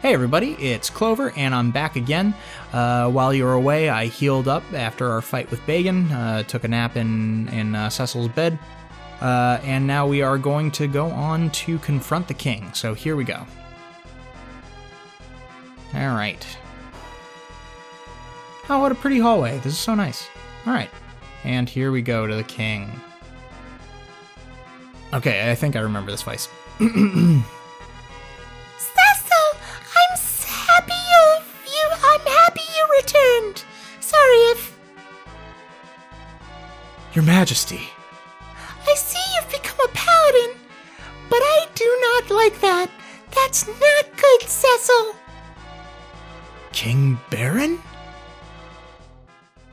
Hey everybody, it's Clover, and I'm back again. While you were away, I healed up after our fight with Bagan, took a nap in Cecil's bed, and now we are going to go on to confront the king. So here we go. Alright. Oh, what a pretty hallway. This is so nice. Alright. And here we go to the king. Okay, I think I remember this voice. Returned. Sorry if... Your Majesty. I see you've become a paladin, but I do not like that. That's not good, Cecil. King Baron?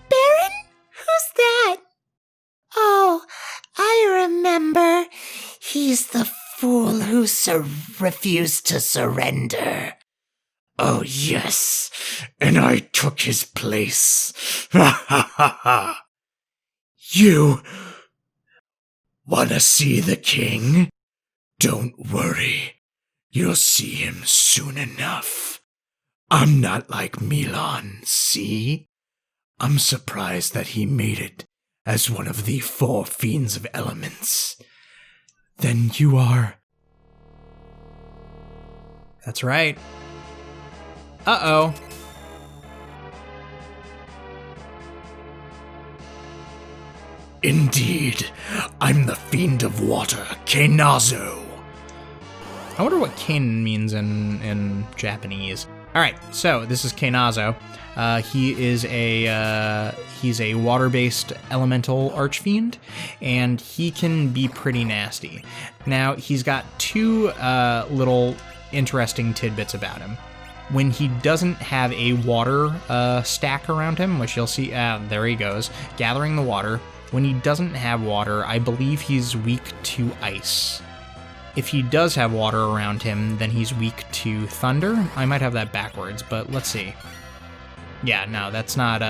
Baron? Who's that? Oh, I remember. He's the fool who refused to surrender. Oh, yes, and I took his place. Ha ha ha ha. You wanna see the king? Don't worry, you'll see him soon enough. I'm not like Milan, see? I'm surprised that he made it as one of the 4 fiends of elements. Then you are... That's right. Uh-oh. Indeed, I'm the Fiend of Water, Kenazo. I wonder what Kane means in Japanese. Alright, so this is Kenazo. He's a water-based elemental archfiend, and he can be pretty nasty. Now, he's got 2 little interesting tidbits about him. When he doesn't have a water stack around him, which you'll see, there he goes, gathering the water. When he doesn't have water, I believe he's weak to ice. If he does have water around him, then he's weak to thunder. I might have that backwards, but let's see. Yeah, no, that's not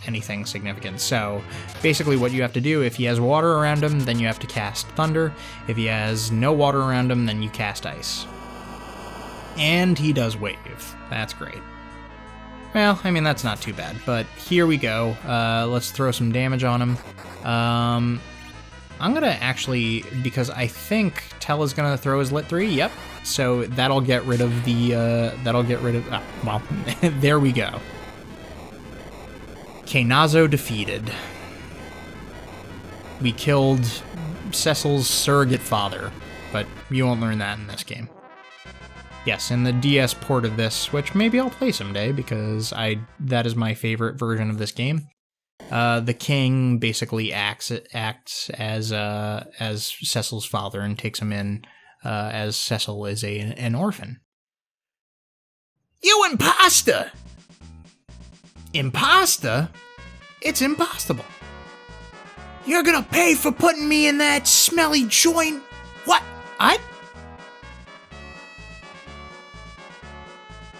anything significant. So basically what you have to do, if he has water around him, then you have to cast thunder. If he has no water around him, then you cast ice. And he does wave. That's great. Well, I mean, that's not too bad, but here we go. Let's throw some damage on him. I'm gonna actually, because I think Tellah's gonna throw his Lit 3, yep. So that'll get rid of the, well, there we go. Kenazo defeated. We killed Cecil's surrogate father, but you won't learn that in this game. Yes, in the DS port of this, which maybe I'll play someday because that is my favorite version of this game. The king basically acts as Cecil's father and takes him in as Cecil is an orphan. You imposter! Imposter? It's impossible. You're gonna pay for putting me in that smelly joint? What?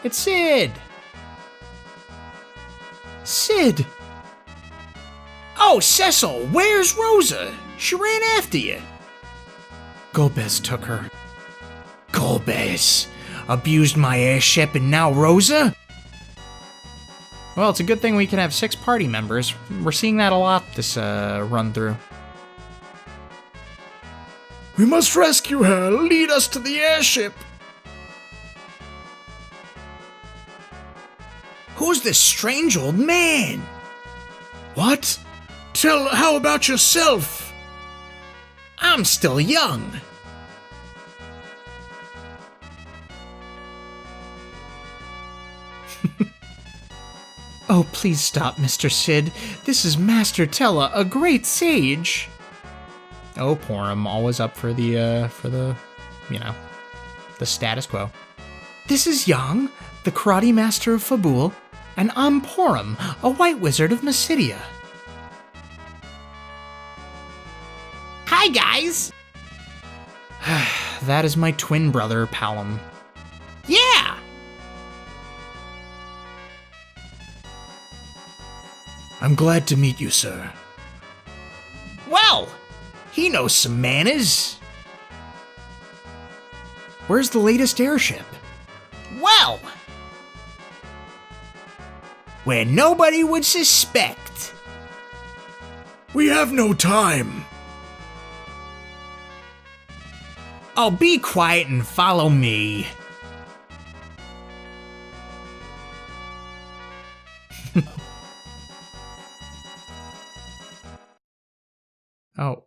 It's Sid! Sid! Oh, Cecil, where's Rosa? She ran after you. Golbez took her. Golbez abused my airship and now Rosa? Well, it's a good thing we can have 6 party members. We're seeing that a lot this run through. We must rescue her. Lead us to the airship. Who's this strange old man? What? How about yourself? I'm still young. Oh, please stop, Mr. Sid. This is Master Tellah, a great sage. Oh, poor him. Always up for the status quo. This is Yang, the karate master of Fabul, and I'm Porum, a white wizard of Mysidia. Hi, guys. That is my twin brother, Palom. Yeah. I'm glad to meet you, sir. Well, he knows some manners. Where's the latest airship? Well, where nobody would suspect. We have no time. Oh, be quiet and follow me. Oh,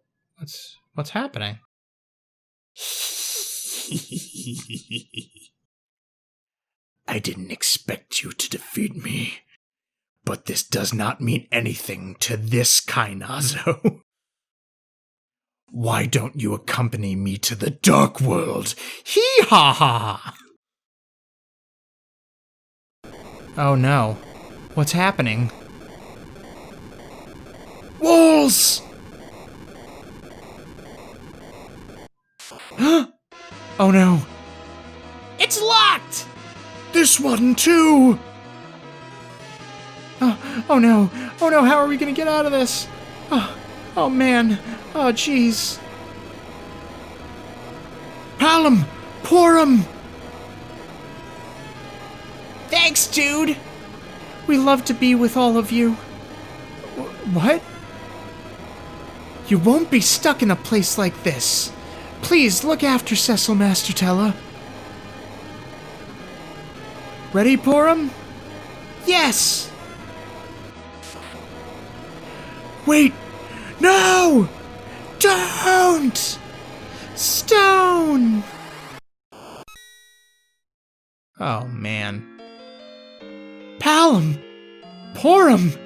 what's happening? I didn't expect you to defeat me, but this does not mean anything to this Kainazo. Why don't you accompany me to the Dark World? Hee-ha-ha! Oh no, what's happening? Walls! Oh no, it's locked! This one too! Oh no, how are we gonna get out of this? Oh man, oh jeez. Palom! Porum! Thanks, dude! We love to be with all of you. What? You won't be stuck in a place like this. Please look after Cecil, Master Tellah. Ready, Porum? Yes! Wait! No! Don't! Stone! Oh, man. Palom! Porum!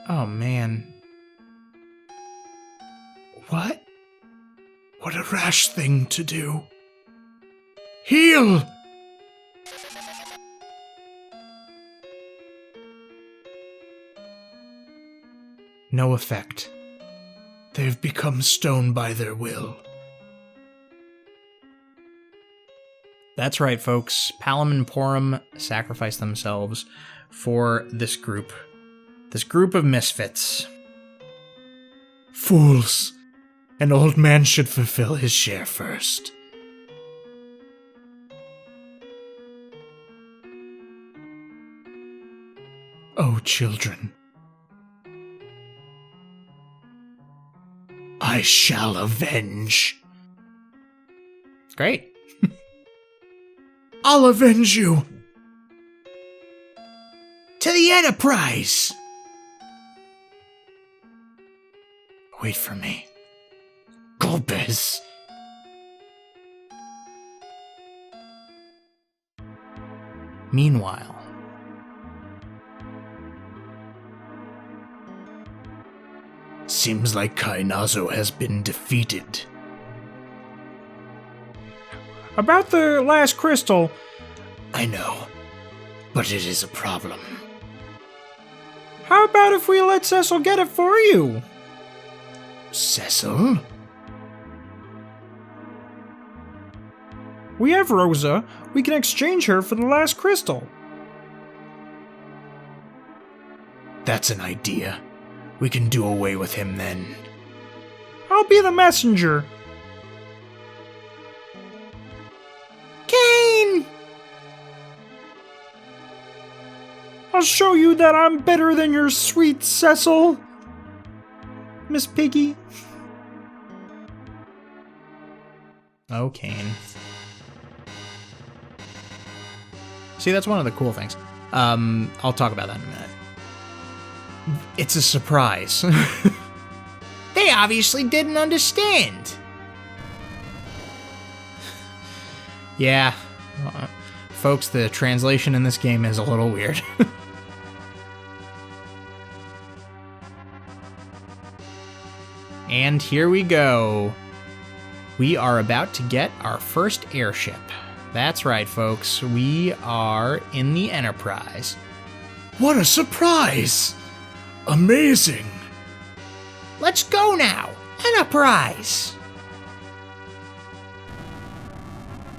Oh, man. What? What a rash thing to do. Heal! No effect. They've become stone by their will. That's right, folks. Palom and Porum sacrifice themselves for this group. This group of misfits. Fools! An old man should fulfill his share first. Oh, children. I shall avenge. Great. I'll avenge you. To the Enterprise! Wait for me. Gulbez. Meanwhile, seems like Kainazo has been defeated. about the last crystal. I know, but it is a problem. How about if we let Cecil get it for you? Cecil? We have Rosa. We can exchange her for the last crystal. That's an idea. We can do away with him then. I'll be the messenger. Kane! I'll show you that I'm better than your sweet Cecil, Miss Piggy. Oh, Kane. See, that's one of the cool things. I'll talk about that in a minute. It's a surprise. They obviously didn't understand. Yeah. Folks, the translation in this game is a little weird. And here we go. We are about to get our first airship. That's right, folks. We are in the Enterprise. What a surprise! Amazing! Let's go now! Enterprise!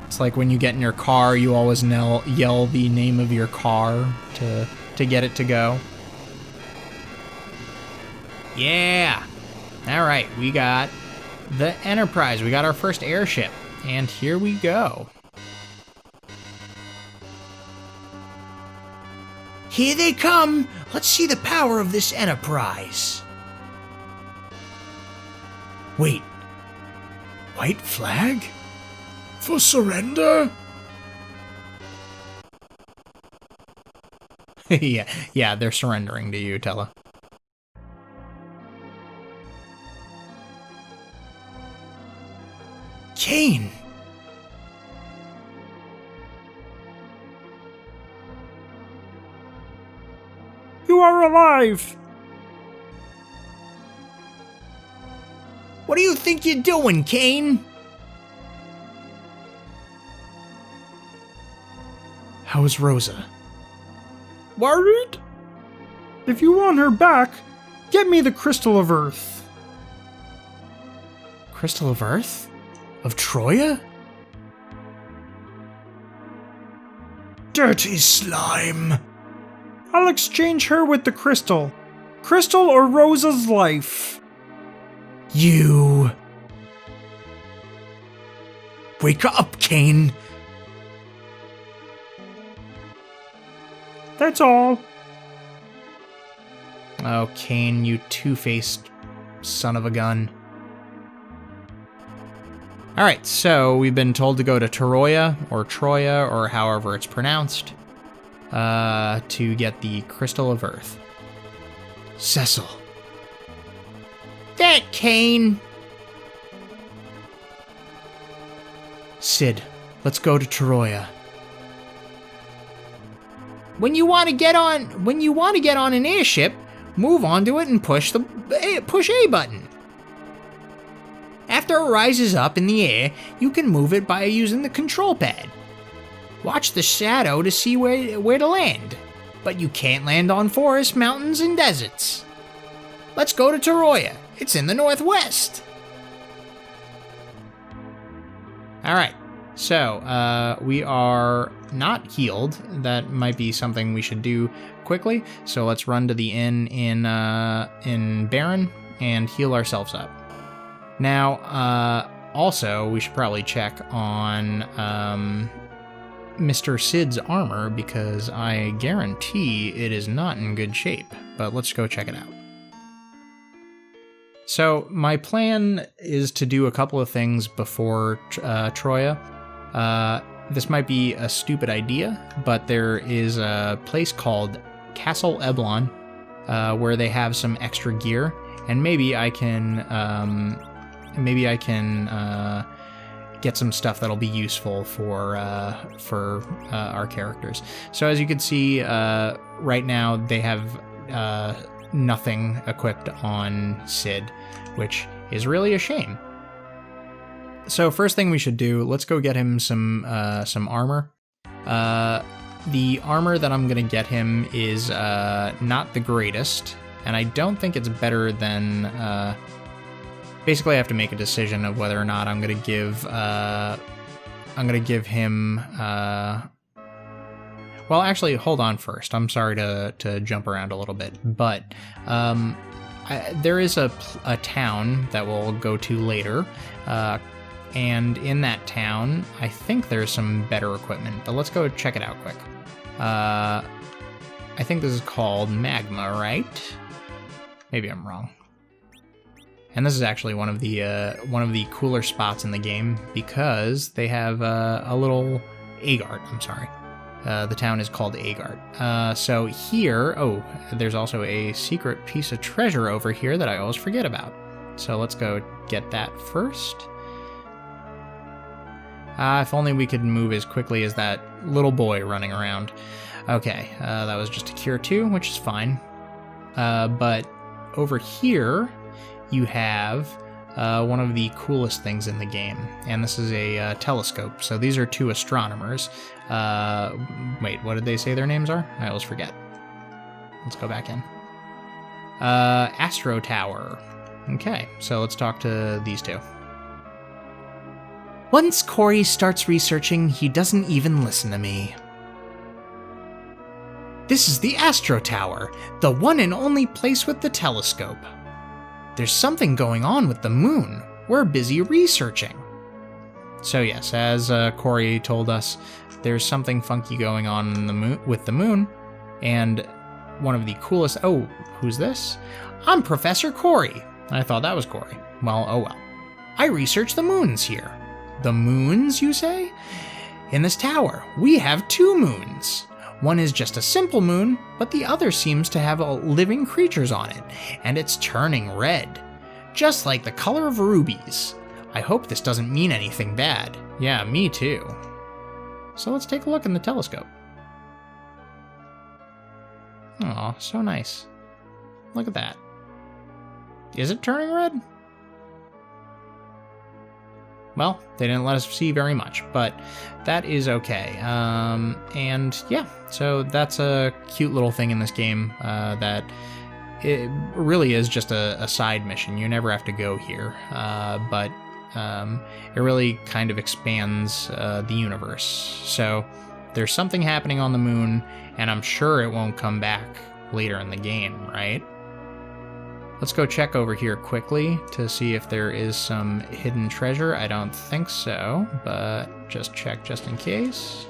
It's like when you get in your car, you always yell the name of your car to get it to go. Yeah! Alright, we got the Enterprise. We got our first airship, and here we go. Here they come. Let's see the power of this Enterprise. Wait. White flag? For surrender? yeah, they're surrendering to you, Tellah. Kane! You are alive! What do you think you're doing, Kane? How's Rosa? Worried? If you want her back, get me the Crystal of Earth. Crystal of Earth? Of Troya? Dirty slime! I'll exchange her with the crystal. Crystal or Rosa's life. You... Wake up, Kane! That's all. Oh, Kane, you two-faced son of a gun. Alright, so we've been told to go to Troya, or however it's pronounced, to get the Crystal of Earth. Cecil. That Kane. Sid, let's go to Troya. When you want to get on an airship, move onto it and push A button. After it rises up in the air, you can move it by using the control pad. Watch the shadow to see where to land, but you can't land on forests, mountains, and deserts. Let's go to Troya. It's in the northwest. Alright, so we are not healed. That might be something we should do quickly. So let's run to the inn in Baron and heal ourselves up. Now, also, we should probably check on Mr. Sid's armor, because I guarantee it is not in good shape. But let's go check it out. So my plan is to do a couple of things before Troya. This might be a stupid idea, but there is a place called Castle Eblon where they have some extra gear, and maybe I can get some stuff that'll be useful for our characters. So as you can see, right now they have nothing equipped on Sid, which is really a shame. So first thing we should do, let's go get him some armor. The armor that I'm gonna get him is not the greatest, and I don't think it's better than. Basically, I have to make a decision of whether or not I'm gonna give him. Well, actually, hold on first. I'm sorry to jump around a little bit, but there is a town that we'll go to later, and in that town, I think there's some better equipment, but let's go check it out quick. I think this is called Magma, right? Maybe I'm wrong. And this is actually one of the cooler spots in the game, because they have a little Agard. I'm sorry. The town is called Agard. So here, there's also a secret piece of treasure over here that I always forget about. So let's go get that first. If only we could move as quickly as that little boy running around. Okay, that was just a cure 2, which is fine. But over here, you have one of the coolest things in the game, and this is a telescope. So these are two astronomers. Wait, what did they say their names are? I always forget. Let's go back in. Astro Tower. Okay, so let's talk to these two. Once Corey starts researching, he doesn't even listen to me. This is the Astro Tower, the one and only place with the telescope. There's something going on with the moon. We're busy researching. So yes, as Corey told us, there's something funky going on in the moon, with the moon, and one of the coolest... Oh, who's this? I'm Professor Corey. I thought that was Corey. Well, oh well. I research the moons here. The moons, you say? In this tower, we have 2 moons. One is just a simple moon, but the other seems to have living creatures on it, and it's turning red. Just like the color of rubies. I hope this doesn't mean anything bad. Yeah, me too. So let's take a look in the telescope. Aw, so nice. Look at that. Is it turning red? Well, they didn't let us see very much, but that is okay. And yeah, so that's a cute little thing in this game that it really is just a side mission. You never have to go here, but it really kind of expands the universe. So there's something happening on the moon, and I'm sure it won't come back later in the game, right? Let's go check over here quickly to see if there is some hidden treasure. I don't think so, but just check just in case.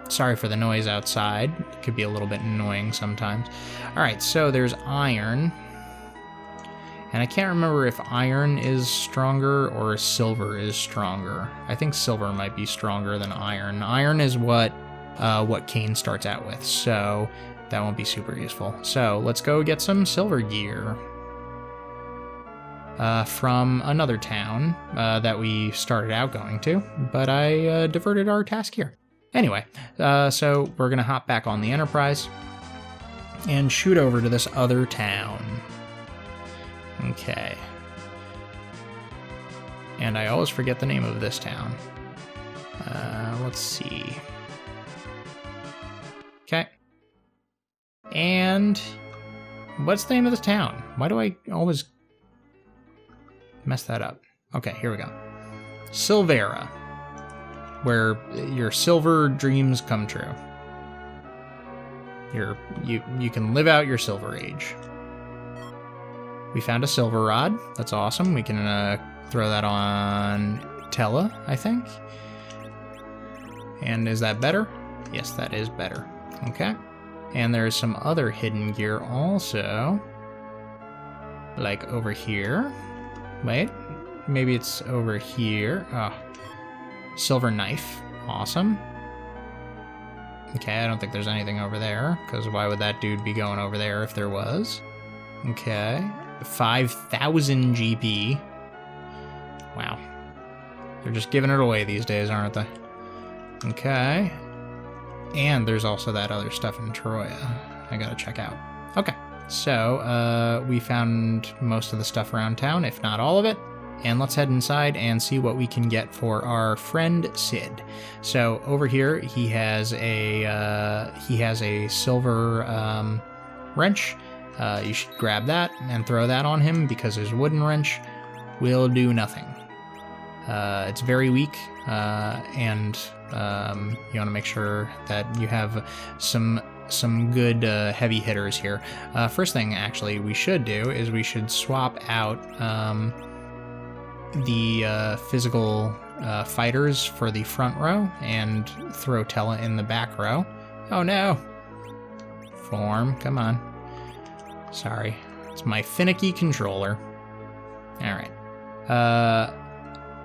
Sorry for the noise outside. It could be a little bit annoying sometimes. All right, so there's iron. And I can't remember if iron is stronger or silver is stronger. I think silver might be stronger than iron. Iron is what Cain starts out with, so that won't be super useful. So let's go get some silver gear from another town that we started out going to, but I diverted our task here. Anyway, so we're gonna hop back on the Enterprise and shoot over to this other town. Okay. And I always forget the name of this town. Let's see. Okay. And what's the name of this town? Why do I always mess that up? Okay, here we go. Silvera, where your silver dreams come true. You can live out your silver age. We found a silver rod. That's awesome. We can throw that on Tellah, I think. And is that better? Yes, that is better. Okay. And there's some other hidden gear also. Like over here. Wait. Maybe it's over here. Oh. Silver knife. Awesome. Okay, I don't think there's anything over there, because why would that dude be going over there if there was? Okay. 5,000 GP. Wow. They're just giving it away these days, aren't they? Okay. And there's also that other stuff in Troya I gotta check out. Okay. So, we found most of the stuff around town, if not all of it. And let's head inside and see what we can get for our friend Sid. So over here, he has a silver wrench. You should grab that and throw that on him because his wooden wrench will do nothing. It's very weak, and you want to make sure that you have some good heavy hitters here. First thing, actually, we should do is we should swap out the physical fighters for the front row and throw Tellah in the back row. Oh no! Form, come on. Sorry, it's my finicky controller. All right.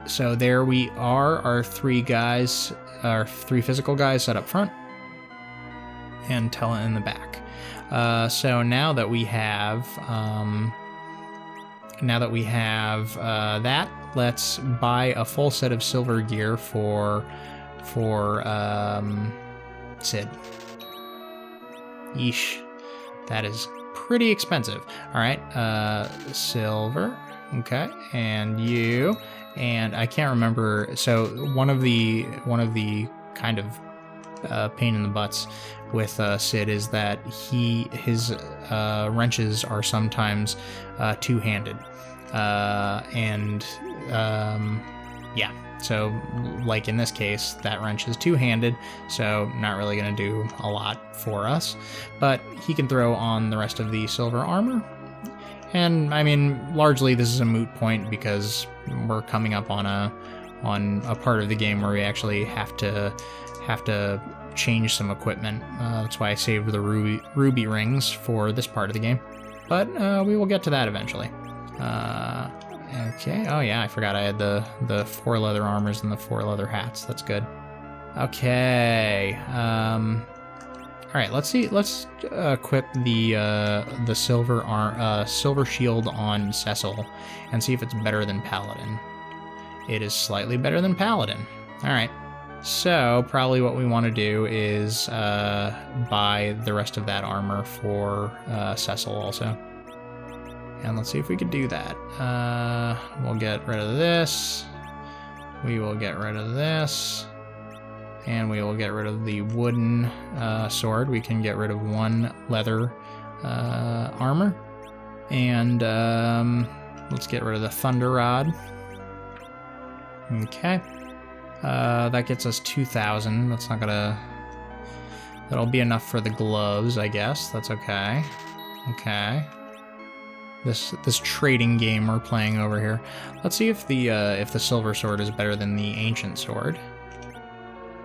So there we are, our 3 guys, our 3 physical guys set up front, and Tellah in the back. So now that we have that, let's buy a full set of silver gear for Sid. Yeesh, that is pretty expensive. All right, silver. Okay, and you, and I can't remember. So one of the kind of pain in the butts with Sid is that his wrenches are sometimes two-handed, and Yeah, so like in this case, that wrench is two-handed, so not really going to do a lot for us. But he can throw on the rest of the silver armor. And I mean, largely this is a moot point because we're coming up on a part of the game where we actually have to change some equipment. That's why I saved the ruby rings for this part of the game. But we will get to that eventually. Okay. Oh yeah, I forgot I had the 4 leather armors and the 4 leather hats. That's good. Okay. All right. Let's see. Let's equip the silver shield on Cecil and see if it's better than Paladin. It is slightly better than Paladin. All right. So probably what we want to do is buy the rest of that armor for Cecil also. And let's see if we could do that. We'll get rid of this. We will get rid of this. And we will get rid of the wooden sword. We can get rid of 1 leather armor. And let's get rid of the thunder rod. Okay. That gets us 2,000. That's not gonna... That'll be enough for the gloves, I guess. That's okay. Okay. This trading game we're playing over here. Let's see if the silver sword is better than the ancient sword.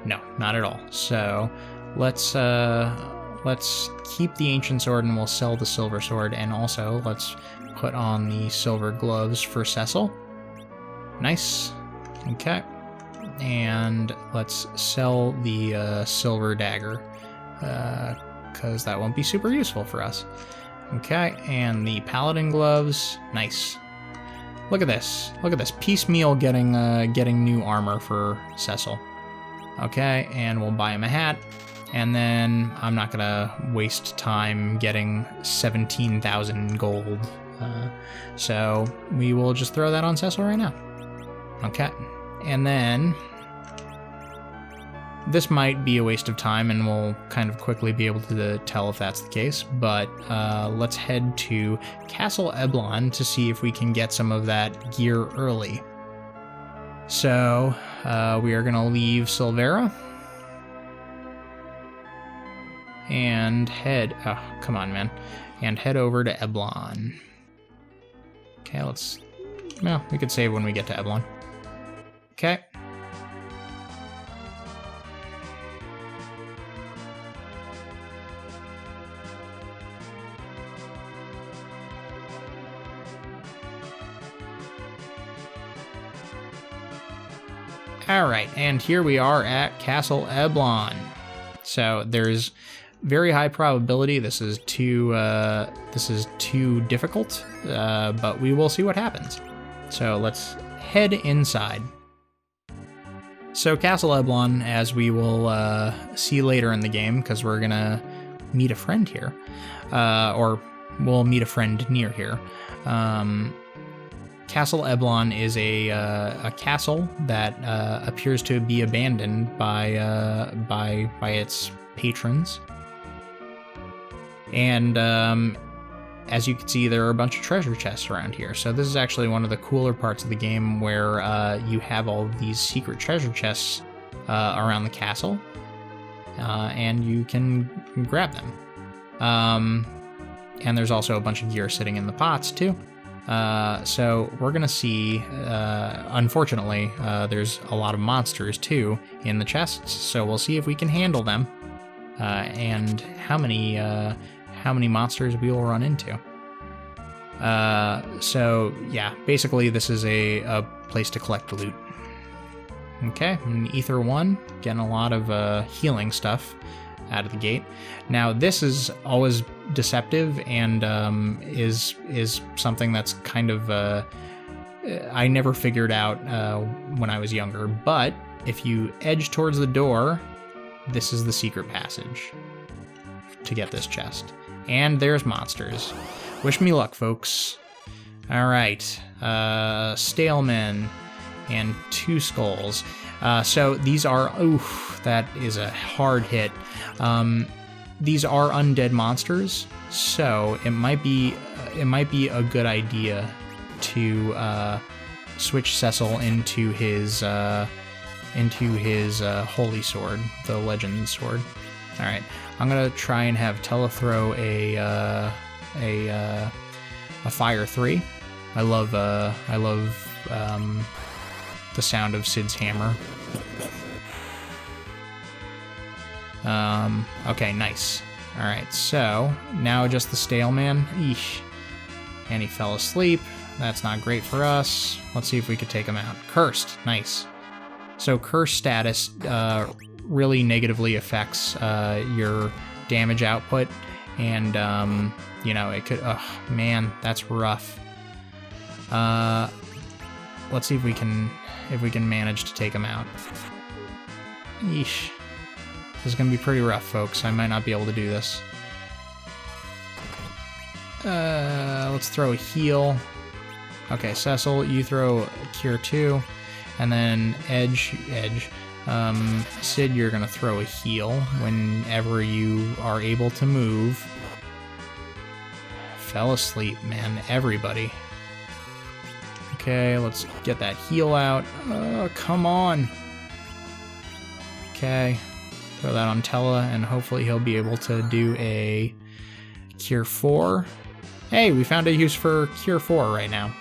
No, not at all. So let's keep the ancient sword and we'll sell the silver sword, and also let's put on the silver gloves for Cecil. Nice. Okay. And let's sell the silver dagger because that won't be super useful for us. Okay, and the Paladin gloves, nice. Look at this. Look at this. Piecemeal getting new armor for Cecil. Okay, and we'll buy him a hat. And then I'm not gonna waste time getting 17,000 gold. So we will just throw that on Cecil right now. Okay, and then this might be a waste of time, and we'll kind of quickly be able to tell if that's the case, but let's head to Castle Eblon to see if we can get some of that gear early. So we are going to leave Silvera and head... Oh, come on, man. And head over to Eblon. Okay, let's... Well, we could save when we get to Eblon. Okay. Alright, and here we are at Castle Eblon. So there's very high probability this is too difficult, but we will see what happens. So let's head inside. So Castle Eblon, as we will see later in the game, because we're gonna meet a friend here, or we'll meet a friend near here. Castle Eblon is a castle that appears to be abandoned by its patrons, and as you can see, there are a bunch of treasure chests around here. So this is actually one of the cooler parts of the game, where you have all of these secret treasure chests around the castle, and you can grab them. And there's also a bunch of gear sitting in the pots too. So we're gonna see, unfortunately, there's a lot of monsters too in the chests, so we'll see if we can handle them, and how many monsters we will run into. So yeah, basically this is a place to collect loot. Okay, Ether 1, getting a lot of healing stuff out of the gate. Now this is always deceptive, and is something that's kind of I never figured out when I was younger, but if you edge towards the door, this is the secret passage to get this chest. And there's monsters. Wish me luck, folks. Alright, Staleman and 2 skulls. So these are, oof, that is a hard hit. These are undead monsters, so it might be a good idea to switch Cecil into his holy sword, the legend sword. All right, I'm gonna try and have Tellah throw a fire 3. I love the sound of Sid's hammer. Okay, nice. All right, so now just the stale man. Eesh. And he fell asleep. That's not great for us. Let's see if we could take him out. Cursed, nice. So curse status really negatively affects your damage output, and you know, it could. Oh man, that's rough. Let's see if we can manage to take him out. Yeesh. This is gonna be pretty rough, folks. I might not be able to do this. Let's throw a heal. Okay, Cecil, you throw a Cure 2, and then Sid, you're gonna throw a heal whenever you are able to move. Fell asleep, man, everybody. Okay, let's get that heal out. Come on. Okay, throw that on Tellah, and hopefully he'll be able to do a Cure 4. Hey, we found a use for Cure 4 right now.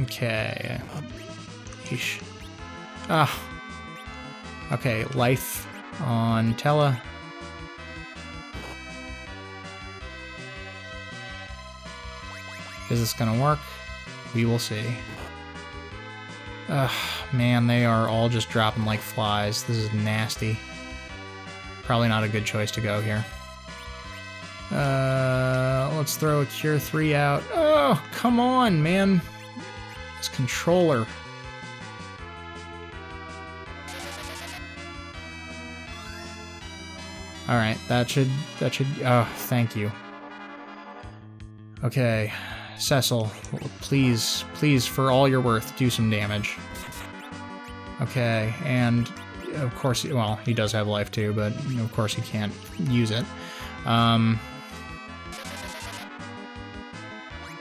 Okay. Yeesh. Okay, life on Tellah. Is this gonna work? We will see. Man, they are all just dropping like flies. This is nasty. Probably not a good choice to go here. Let's throw a Cure 3 out. Oh, come on, man. This controller. Alright, that should, oh, thank you. Okay, Cecil, please, for all you're worth, do some damage. Okay, and of course, well, he does have life too, but of course he can't use it.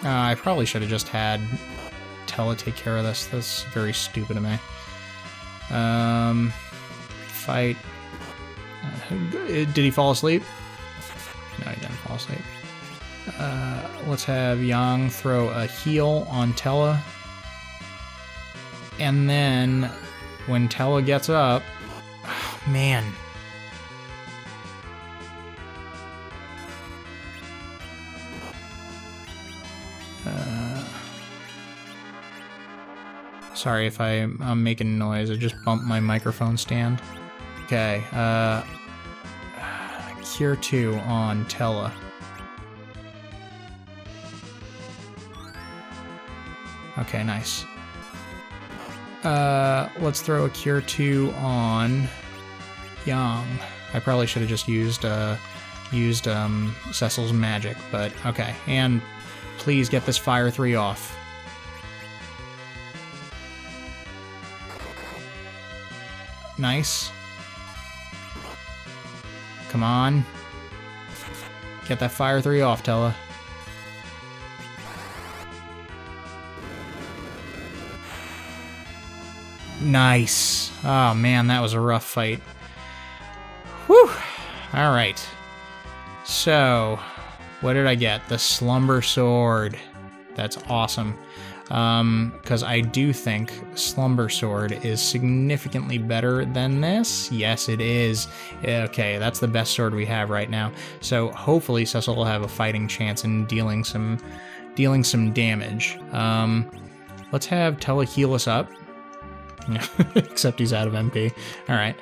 I probably should have just had Tellah take care of this. That's very stupid of me. Fight. Did he fall asleep? No, he didn't fall asleep. Let's have Yang throw a heal on Tellah. And then when Tellah gets up... Oh, man. Sorry if I'm making noise. I just bumped my microphone stand. Okay, Cure 2 on Tellah. Okay, nice. Let's throw a Cure 2 on Yang. I probably should have just used Cecil's magic, but okay. And please get this Fire 3 off. Nice. Come on. Get that Fire 3 off, Tellah. Nice. Oh man, that was a rough fight. Whew. Alright. So, what did I get? The Slumber Sword. That's awesome. Because I do think Slumber Sword is significantly better than this. Yes, it is. Okay, that's the best sword we have right now. So hopefully Cecil will have a fighting chance in dealing some damage. Let's have Tellah heal us up. Except he's out of MP. Alright.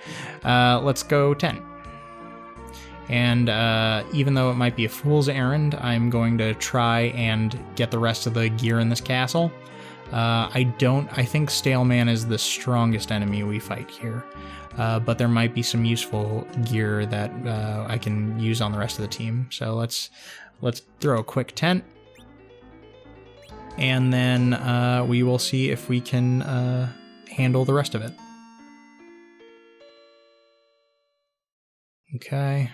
Let's go 10. And even though it might be a fool's errand, I'm going to try and get the rest of the gear in this castle. I think Stale Man is the strongest enemy we fight here. But there might be some useful gear that I can use on the rest of the team. So let's throw a quick tent. And then we will see if we can handle the rest of it. Okay.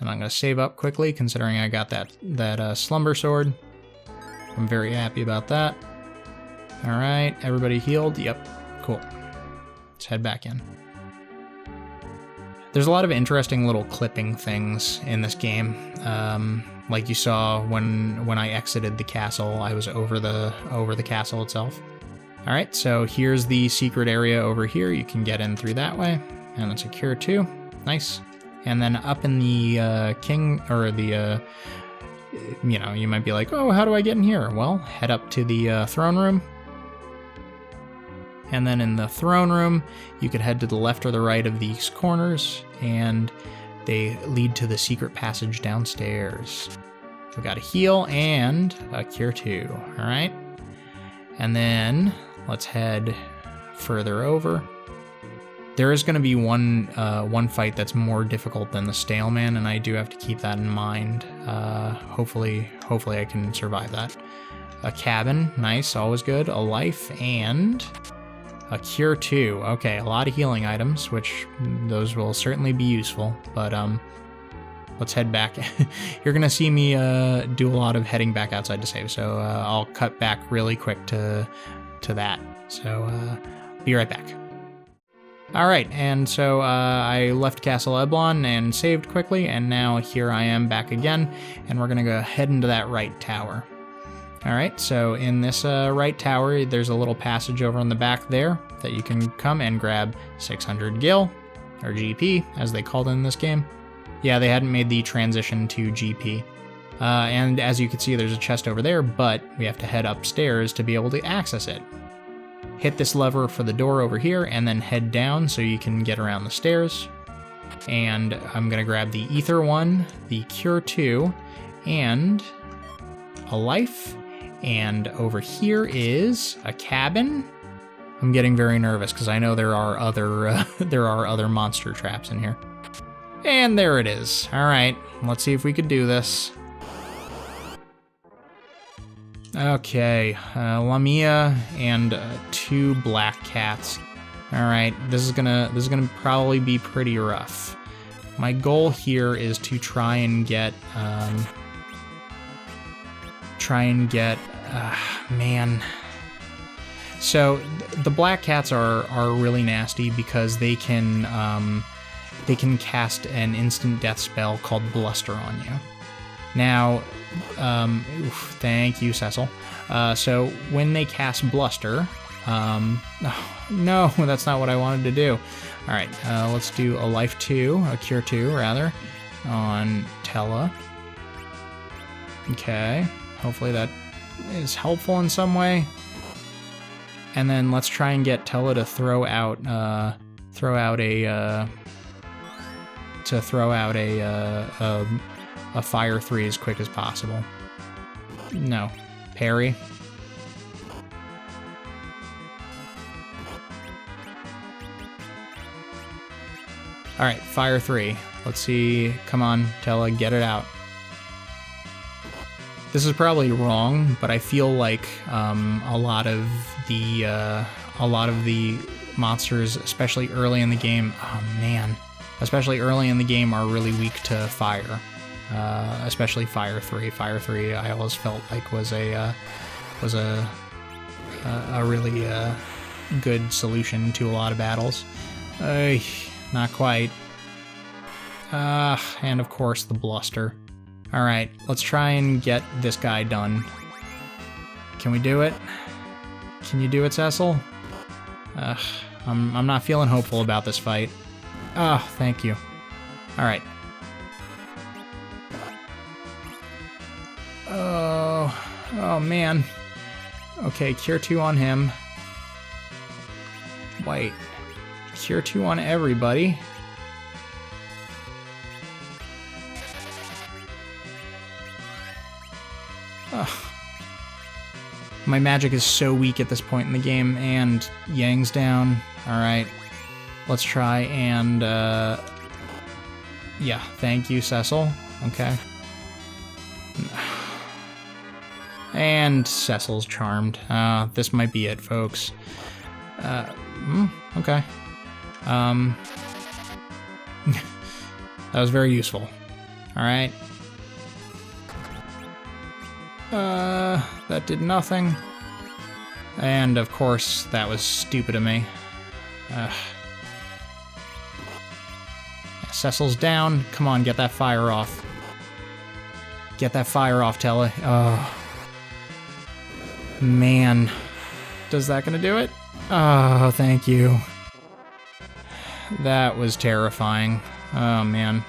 And I'm going to save up quickly, considering I got that slumber sword. I'm very happy about that. All right, everybody healed? Yep, cool. Let's head back in. There's a lot of interesting little clipping things in this game. Like you saw when I exited the castle, I was over the castle itself. All right, so here's the secret area over here. You can get in through that way, and it's a cure too. Nice. And then up in the king, or the, you know, you might be like, oh, how do I get in here? Well, head up to the throne room. And then in the throne room, you could head to the left or the right of these corners, and they lead to the secret passage downstairs. We got a heal and a cure too, all right? And then let's head further over. There is going to be one fight that's more difficult than the Staleman, and I do have to keep that in mind. Hopefully I can survive that. A cabin, nice, always good. A life and a cure too. Okay, a lot of healing items, which those will certainly be useful. But let's head back. You're gonna see me do a lot of heading back outside to save, so I'll cut back really quick to that. So be right back. All right, and so I left Castle Eblon and saved quickly, and now here I am back again, and we're gonna go head into that right tower. All right, so in this right tower, there's a little passage over on the back there that you can come and grab 600 gil, or GP, as they called it in this game. Yeah, they hadn't made the transition to GP. And as you can see, there's a chest over there, but we have to head upstairs to be able to access it. Hit this lever for the door over here, and then head down so you can get around the stairs. And I'm gonna grab the Ether 1, the Cure 2, and a life. And over here is a cabin. I'm getting very nervous because I know there are other monster traps in here. And there it is. All right, let's see if we could do this. Okay, Lamia and 2 black cats. All right, this is gonna probably be pretty rough. My goal here is to try and get man. So the black cats are really nasty because they can cast an instant death spell called Bluster on you. Now, thank you, Cecil. So when they cast Bluster, no, that's not what I wanted to do. All right, let's do a life 2, a cure 2 rather, on Tellah. Okay, hopefully that is helpful in some way. And then let's try and get Tellah to throw out a fire 3 as quick as possible. No, parry. All right, fire 3. Let's see. Come on, Tellah, get it out. This is probably wrong, but I feel like a lot of the monsters, especially early in the game, especially early in the game, are really weak to fire. Especially fire 3. Fire 3, I always felt like was a really good solution to a lot of battles. Not quite. And of course the Bluster. All right, let's try and get this guy done. Can we do it? Can you do it, Cecil? I'm not feeling hopeful about this fight. Oh, thank you. All right. Oh man. Okay, cure 2 on him. Wait. Cure 2 on everybody. My magic is so weak at this point in the game, and Yang's down. Alright, let's try and, yeah, thank you, Cecil. Okay. And Cecil's charmed. This might be it, folks. Okay. That was very useful. All right. That did nothing. And of course, that was stupid of me. Cecil's down. Come on, get that fire off. Get that fire off, Tellah. Oh. Man. Does that gonna do it? Oh, thank you. That was terrifying. Oh, man.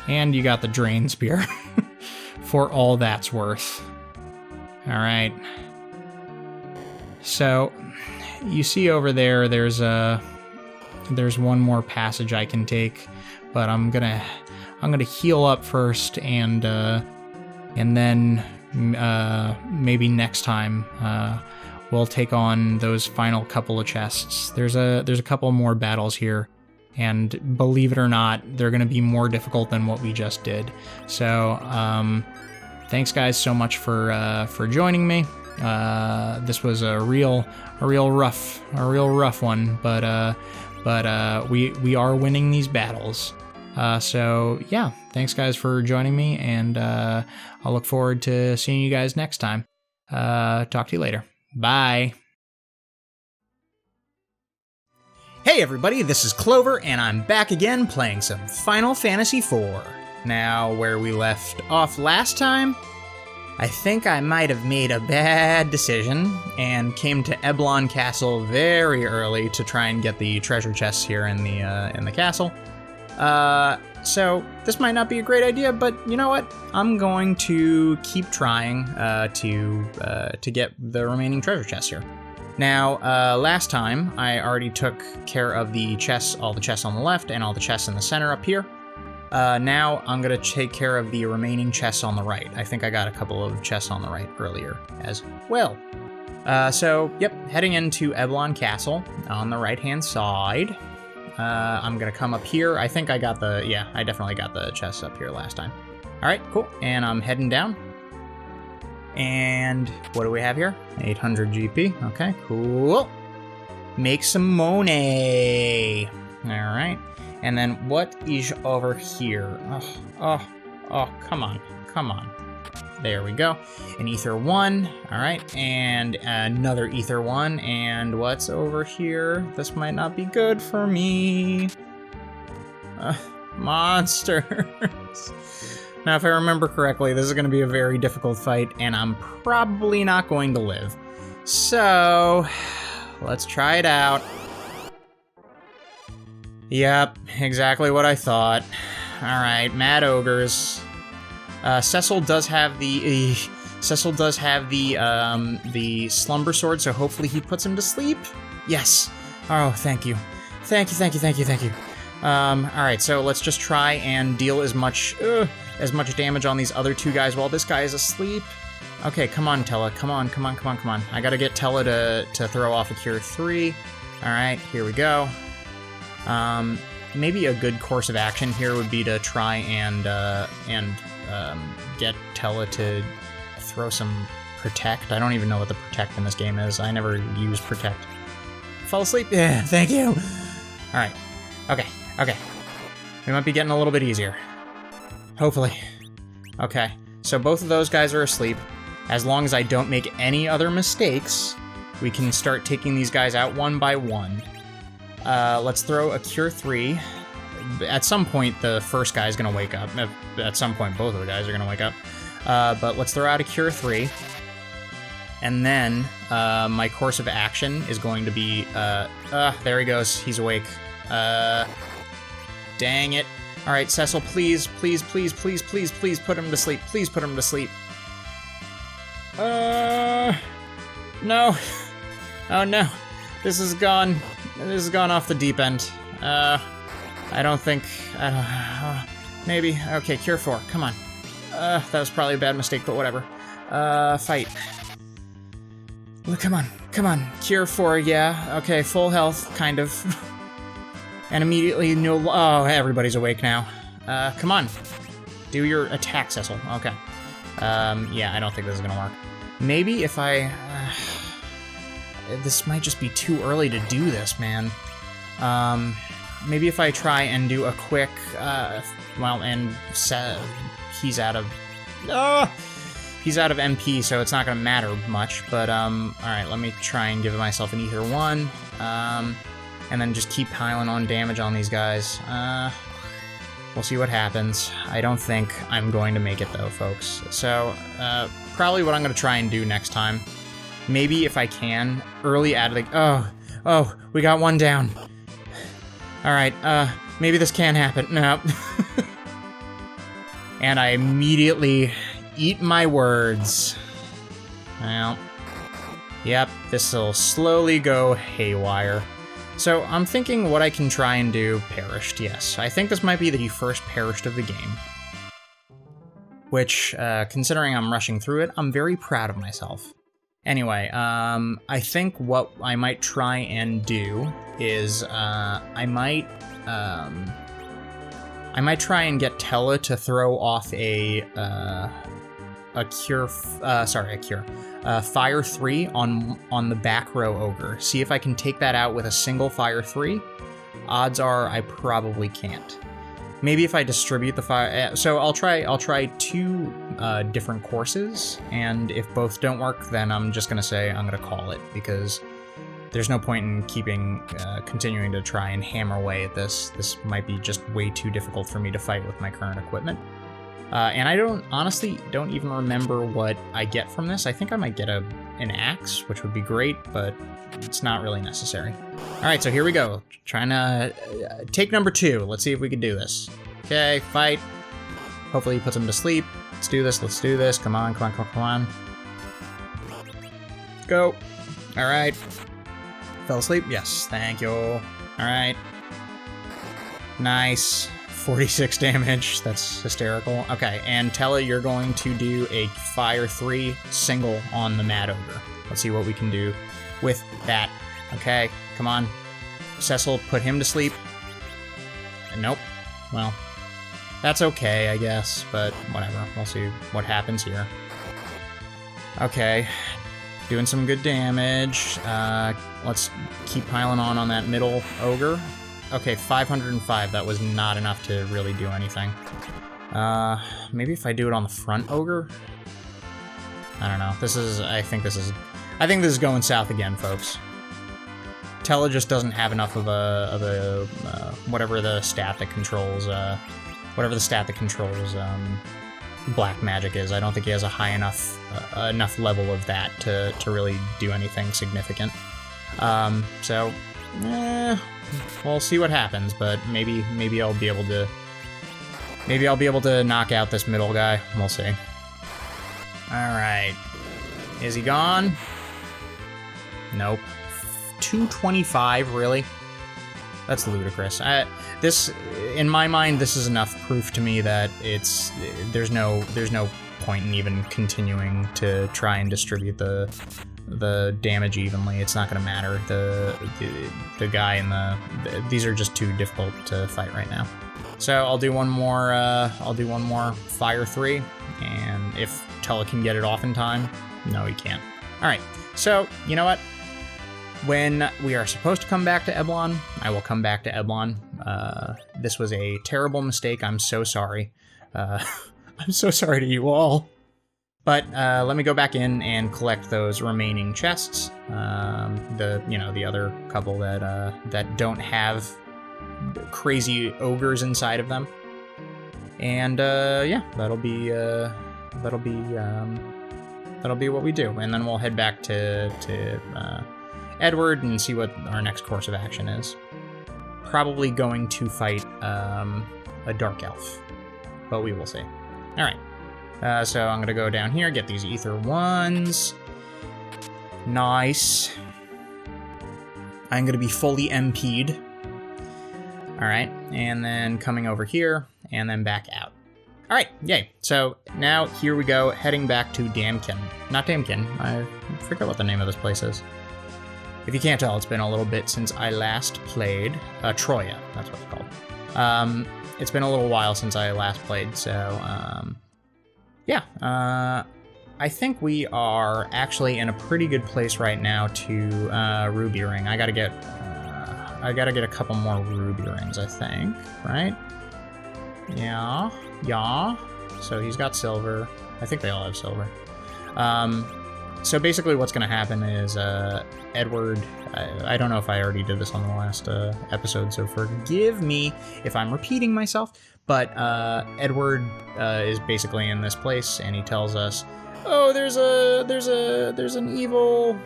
And you got the Drain Spear. For all that's worth. Alright. So, you see over there, there's one more passage I can take, but I'm gonna heal up first, and then maybe next time we'll take on those final couple of chests. There's a couple more battles here, and believe it or not, they're gonna be more difficult than what we just did. So thanks guys so much for joining me. This was a real rough one, but we are winning these battles. So yeah, thanks guys for joining me, and I'll look forward to seeing you guys next time. Talk to you later. Bye. Hey everybody, this is Clover, and I'm back again playing some Final Fantasy IV. Now, where we left off last time, I think I might have made a bad decision and came to Eblon Castle very early to try and get the treasure chests here in the castle. So this might not be a great idea, but you know what? I'm going to keep trying to get the remaining treasure chests here. Now, last time I already took care of the chests, all the chests on the left and all the chests in the center up here. Now I'm gonna take care of the remaining chests on the right. I think I got a couple of chests on the right earlier as well. So, yep, heading into Eblon Castle on the right-hand side. I'm gonna come up here. I think I got I definitely got the chests up here last time. All right, cool. And I'm heading down. And what do we have here? 800 GP. Okay, cool. Make some money. All right. And then what is over here? Oh, come on. There we go. An Ether 1. All right. And another Ether 1. And what's over here? This might not be good for me. Monsters. Now, if I remember correctly, this is going to be a very difficult fight, and I'm probably not going to live. So, let's try it out. Yep, exactly what I thought. Alright, Mad Ogres. Cecil does have the Slumber Sword, so hopefully he puts him to sleep. Yes. Oh, thank you. Thank you. Alright, so let's just try and deal as much damage on these other two guys while this guy is asleep. Okay, come on, Tellah. Come on. I gotta get Tellah to throw off a Cure 3. Alright, here we go. Maybe a good course of action here would be to try and get Tellah to throw some Protect. I don't even know what the Protect in this game is. I never use Protect. Fall asleep? Yeah, thank you. Alright. Okay. We might be getting a little bit easier. Hopefully. Okay, so both of those guys are asleep. As long as I don't make any other mistakes, we can start taking these guys out one by one. Let's throw a Cure 3. At some point, the first guy's gonna wake up. At some point, both of the guys are gonna wake up. But let's throw out a Cure 3. And then, my course of action is going to be, there he goes. He's awake. Dang it. Alright, Cecil, please put him to sleep. Please put him to sleep. No. Oh no. This has gone off the deep end. Maybe. Okay, Cure 4, come on. That was probably a bad mistake, but whatever. Fight. Come on. Cure 4, yeah. Okay, full health, kind of. And immediately, everybody's awake now. Come on. Do your attack, Cecil. Okay. Yeah, I don't think this is gonna work. Maybe if I... this might just be too early to do this, man. maybe if I try and do a quick, he's out of MP, so it's not gonna matter much, but, alright, let me try and give myself an Ether 1, and then just keep piling on damage on these guys. We'll see what happens. I don't think I'm going to make it, though, folks. So, probably what I'm gonna try and do next time, maybe if I can, early out of the... Oh, we got one down. Alright, maybe this can happen. No. And I immediately eat my words. Well, yep, this'll slowly go haywire. So I'm thinking what I can try and do. Perished, yes. I think this might be the first perished of the game. Which, considering I'm rushing through it, I'm very proud of myself. Anyway, I think what I might try and do is, I might try and get Tellah to throw off Fire 3 on the back row ogre. See if I can take that out with a single Fire 3. Odds are I probably can't. Maybe if I distribute the fire, so I'll try two different courses, and if both don't work, then I'm just gonna say I'm gonna call it, because there's no point in continuing to try and hammer away at this. This might be just way too difficult for me to fight with my current equipment. And I honestly don't even remember what I get from this. I think I might get an axe, which would be great, but it's not really necessary. All right, so here we go. Trying to take number 2. Let's see if we can do this. Okay, fight. Hopefully he puts him to sleep. Let's do this. Come on. Go. All right. Fell asleep? Yes, thank you. All right. Nice. 46 damage. That's hysterical. Okay, and Tellah, you're going to do a Fire 3 single on the Mad Ogre. Let's see what we can do with that. Okay, come on. Cecil, put him to sleep. Nope. Well, that's okay, I guess, but whatever. We'll see what happens here. Okay, doing some good damage. Let's keep piling on that middle ogre. Okay, 505. That was not enough to really do anything. Maybe if I do it on the front ogre? I don't know. I think this is going south again, folks. Tellah just doesn't have enough of a whatever the stat that controls black magic is. I don't think he has a high enough level of that to really do anything significant. So, we'll see what happens. But maybe I'll be able to knock out this middle guy. We'll see. All right, is he gone? Nope. 225, really? That's ludicrous. In my mind, this is enough proof to me that there's no point in even continuing to try and distribute the damage evenly. It's not going to matter. The guy and these are just too difficult to fight right now. So I'll do one more. Fire 3, and if Tellah can get it off in time, no, he can't. All right. So you know what? When we are supposed to come back to Eblon, I will come back to Eblon. This was a terrible mistake. I'm so sorry. I'm so sorry to you all. But let me go back in and collect those remaining chests. The other couple that don't have crazy ogres inside of them. And yeah, that'll be what we do. And then we'll head back to Edward and see what our next course of action is. Probably going to fight a Dark Elf, but we will see. All right, so I'm gonna go down here, get these Ether 1s. Nice. I'm gonna be fully MP'd. All right, and then coming over here, and then back out. All right, yay. So now here we go, heading back to Damkin. Not Damkin, I forget what the name of this place is. If you can't tell, it's been a little bit since I last played Troya. That's what it's called. It's been a little while since I last played, so yeah. I think we are actually in a pretty good place right now to RubyRing. I gotta get I gotta get a couple more ruby rings, I think, right? Yeah. So he's got silver. I think they all have silver. So basically what's gonna happen is Edward, I don't know if I already did this on the last episode, so forgive me if I'm repeating myself, but Edward is basically in this place, and he tells us, oh, there's an evil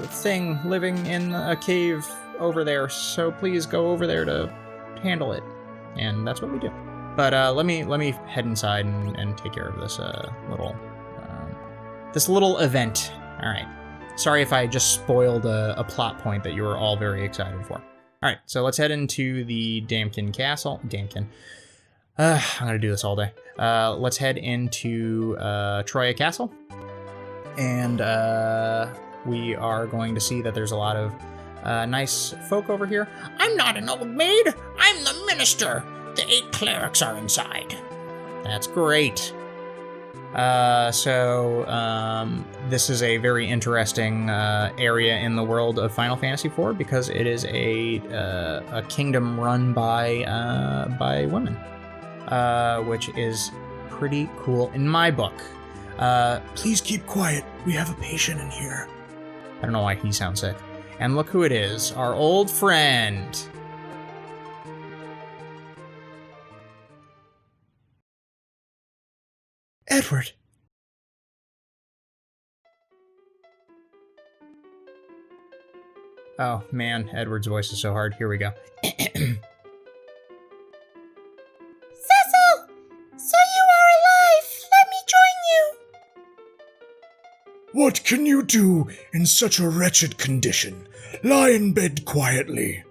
thing living in a cave over there, so please go over there to handle it. And that's what we do. But let me head inside and take care of this little event. All right. Sorry if I just spoiled a plot point that you were all very excited for. All right, so let's head into the Damkin Castle. Damkin. I'm gonna do this all day. Let's head into Troya Castle, and we are going to see that there's a lot of nice folk over here. I'm not an old maid. I'm the minister. The 8 clerics are inside. That's great. This is a very interesting area in the world of Final Fantasy IV because it is a kingdom run by women, which is pretty cool in my book. Please keep quiet. We have a patient in here. I don't know why he sounds sick. And look who it is, our old friend. Edward. Oh man, Edward's voice is so hard. Here we go. Cecil! So you are alive! Let me join you! What can you do in such a wretched condition? Lie in bed quietly.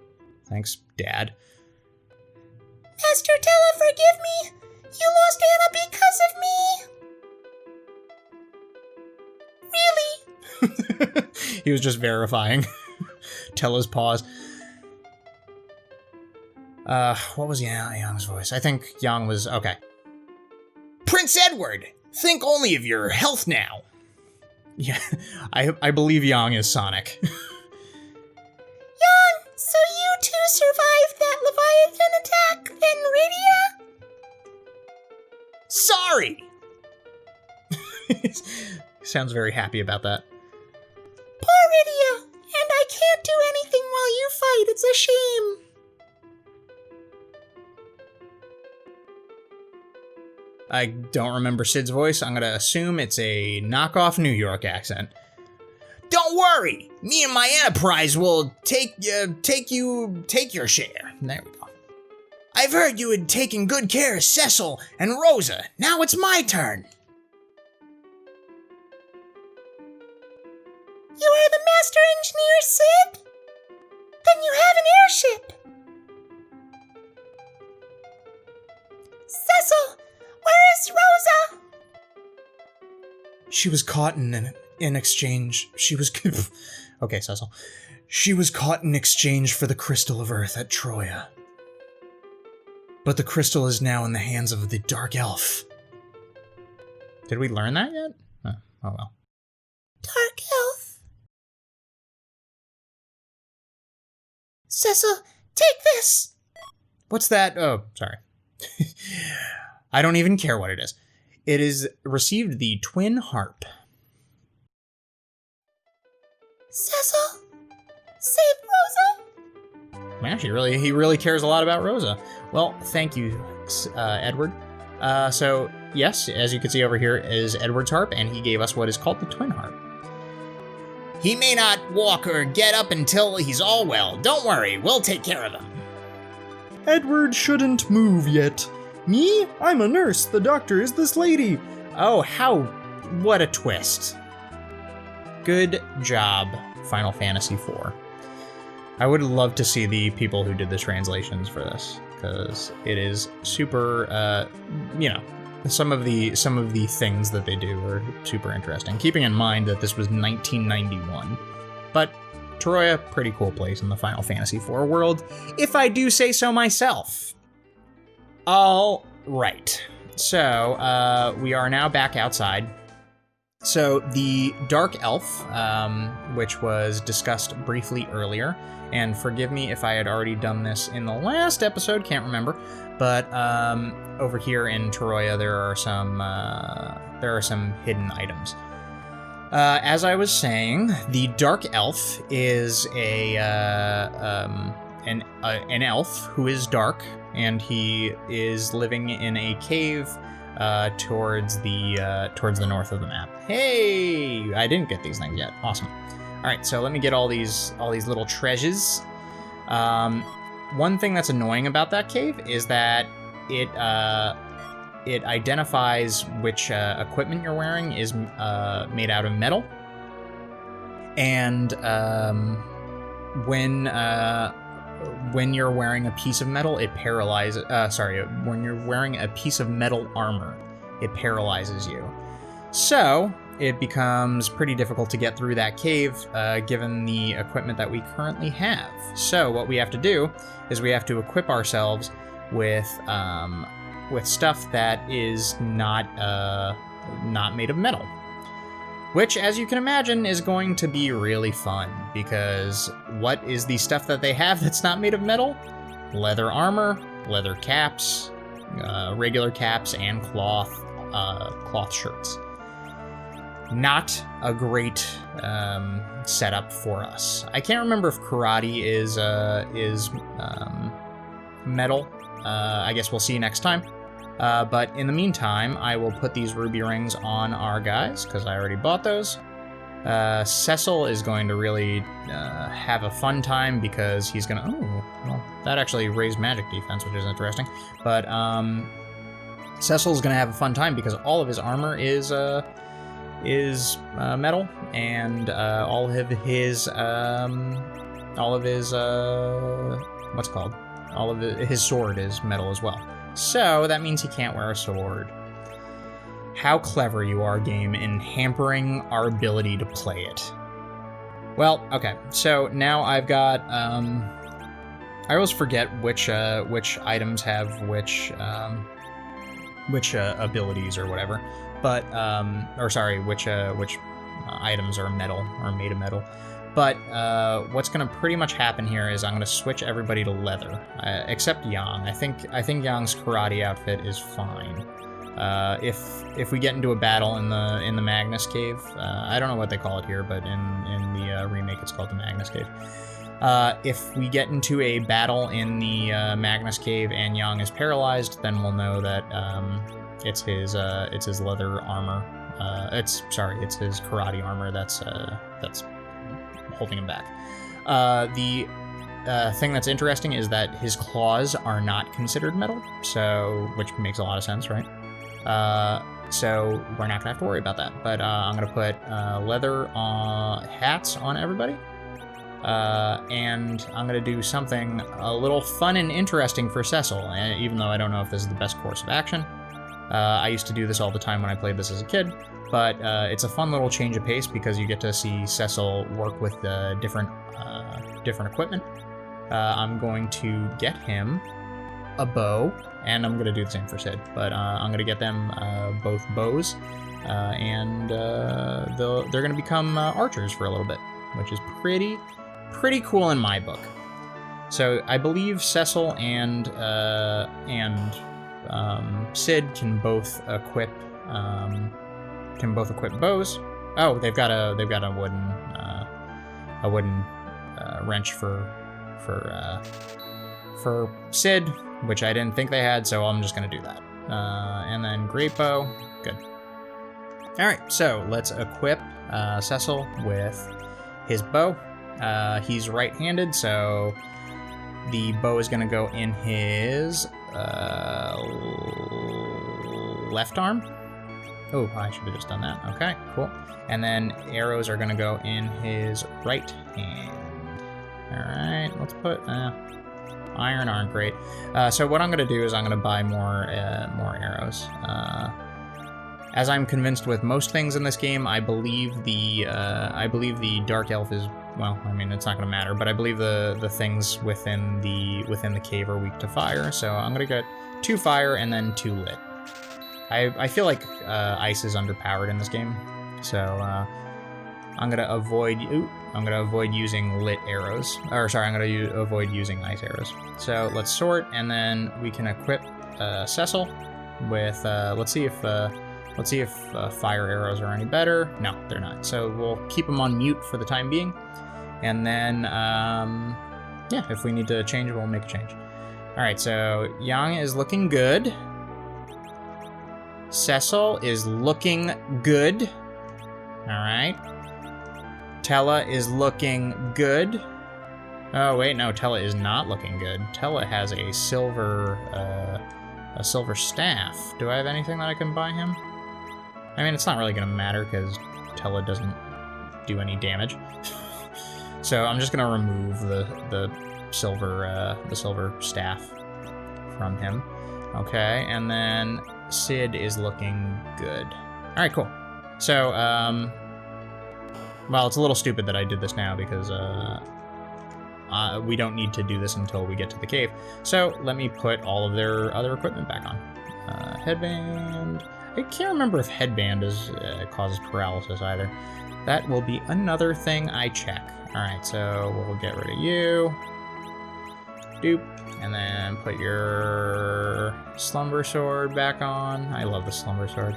Thanks, Dad. Master Tellah, forgive me! You lost Anna because of me! Really? He was just verifying. Tellah's pause. What was Yang's voice? I think Yang was... okay. Prince Edward, think only of your health now. Yeah, I believe Yang is Sonic. Yang, so you two survived that Leviathan attack in Rydia? Sorry! Sounds very happy about that. Poor Rydia, and I can't do anything while you fight, it's a shame. I don't remember Sid's voice. I'm gonna assume it's a knockoff New York accent. Don't worry, me and my enterprise will take your share. There we go. I've heard you had taken good care of Cecil and Rosa. Now it's my turn. You are the master engineer, Sid? Then you have an airship. Cecil, where is Rosa? She was caught in exchange. She was... Okay, Cecil. She was caught in exchange for the Crystal of Earth at Troya. But the crystal is now in the hands of the Dark Elf. Did we learn that yet? Oh well. Dark Elf? Cecil, take this! What's that? Oh, sorry. I don't even care what it is. It is received the Twin Harp. Cecil, save Rosa! Man, he really cares a lot about Rosa. Well, thank you, Edward. So, yes, as you can see over here is Edward's harp, and he gave us what is called the Twin Harp. He may not walk or get up until he's all well. Don't worry, we'll take care of him. Edward shouldn't move yet. Me? I'm a nurse. The doctor is this lady. Oh, what a twist. Good job, Final Fantasy IV. I would love to see the people who did the translations for this, because it is super, some of the things that they do are super interesting, keeping in mind that this was 1991. But Troya, pretty cool place in the Final Fantasy IV world, if I do say so myself. All right, so we are now back outside. So the Dark Elf, which was discussed briefly earlier, and forgive me if I had already done this in the last episode, can't remember, but over here in Toroya there are some hidden items. As I was saying, the Dark Elf is an elf who is dark, and he is living in a cave towards the north of the map. Hey, I didn't get these things yet. Awesome. All right, so let me get all these little treasures. One thing that's annoying about that cave is that it identifies which equipment you're wearing is made out of metal, and when you're wearing a piece of metal, it paralyzes. When you're wearing a piece of metal armor, it paralyzes you. So it becomes pretty difficult to get through that cave, given the equipment that we currently have. So what we have to do is we have to equip ourselves with stuff that is not made of metal. Which, as you can imagine, is going to be really fun, because what is the stuff that they have that's not made of metal? Leather armor, leather caps, regular caps, and cloth shirts. Not a great setup for us. I can't remember if karate is metal. I guess we'll see next time. But in the meantime, I will put these ruby rings on our guys, because I already bought those. Cecil is going to really have a fun time, because he's going to... Oh, well, that actually raised magic defense, which is interesting. But Cecil's going to have a fun time, because all of his armor is metal, and all of his sword is metal as well. So that means he can't wear a sword. How clever you are, game, in hampering our ability to play it. Well, okay, so now I've got, I always forget which items have which abilities or whatever, but, which items are metal, or made of metal. But what's going to pretty much happen here is I'm going to switch everybody to leather, except Yang. I think Yang's karate outfit is fine. If we get into a battle in the Magnus Cave, I don't know what they call it here, but in the remake it's called the Magnus Cave. If we get into a battle in the Magnus Cave and Yang is paralyzed, then we'll know that it's his leather armor. It's his karate armor that's holding him back. The thing that's interesting is that his claws are not considered metal, which makes a lot of sense, right? So we're not gonna have to worry about that. But I'm gonna put leather hats on everybody, and I'm gonna do something a little fun and interesting for Cecil, even though I don't know if this is the best course of action. I used to do this all the time when I played this as a kid. But it's a fun little change of pace, because you get to see Cecil work with different equipment. I'm going to get him a bow, and I'm going to do the same for Sid. But I'm going to get them both bows, and they're going to become archers for a little bit, which is pretty cool in my book. So I believe Cecil and Sid can both equip. Bows. Oh, they've got a wooden wrench for Sid, which I didn't think they had, so I'm just gonna do that. And then GreatBow, good. All right, so let's equip Cecil with his bow. He's right-handed, so the bow is gonna go in his left arm. Oh, I should have just done that. Okay, cool. And then arrows are going to go in his right hand. All right, let's put... iron aren't great. So what I'm going to do is I'm going to buy more arrows. As I'm convinced with most things in this game, I believe the Dark Elf is... Well, I mean, it's not going to matter, but I believe the things within the cave are weak to fire. So I'm going to get 2 fire and then 2 lit. I feel like ice is underpowered in this game, So I'm gonna avoid using lit arrows. Or sorry, I'm gonna avoid using ice arrows. So let's sort, and then we can equip Cecil with. Let's see if fire arrows are any better. No, they're not. So we'll keep them on mute for the time being, and then yeah, if we need to change, we'll make a change. All right, so Yang is looking good. Cecil is looking good. All right. Tellah is looking good. Oh wait, no, Tellah is not looking good. Tellah has a silver staff. Do I have anything that I can buy him? I mean, it's not really gonna matter because Tellah doesn't do any damage. So I'm just gonna remove the silver staff from him. Okay, and then Sid is looking good. All right, cool. So, well, it's a little stupid that I did this now because we don't need to do this until we get to the cave. So let me put all of their other equipment back on. Headband. I can't remember if headband causes paralysis either. That will be another thing I check. All right, so we'll get rid of you. Doop. And then put your slumber sword back on. I love the slumber sword.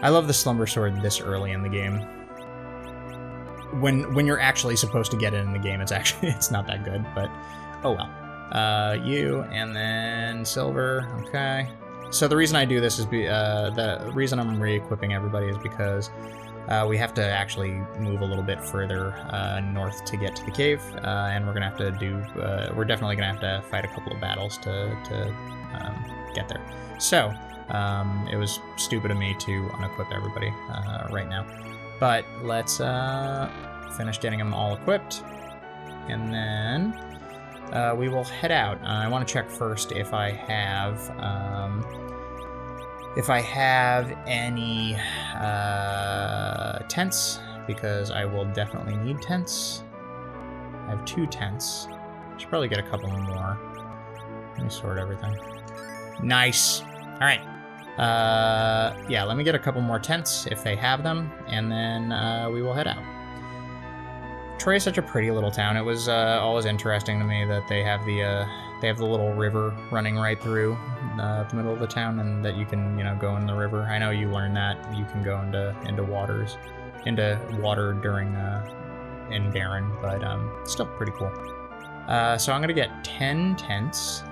I love the slumber sword this early in the game. When you're actually supposed to get it in the game, it's not that good, but oh well. You, and then silver, okay. So the reason I do this is the reason I'm re-equipping everybody is because we have to actually move a little bit further north to get to the cave, and we're gonna have to do. We're definitely gonna have to fight a couple of battles to get there. So it was stupid of me to unequip everybody right now, but let's finish getting them all equipped, and then we will head out. I want to check first if I have any tents, because I will definitely need tents. I have 2 tents. Should probably get a couple more. Let me sort everything. Nice. All right. Yeah, let me get a couple more tents if they have them, and then we will head out. Troy is such a pretty little town. It was always interesting to me that they have the little river running right through the middle of the town, and that you can go in the river. I know you learned that you can go into water during in Barren, but still pretty cool. So I'm gonna get 10 tents.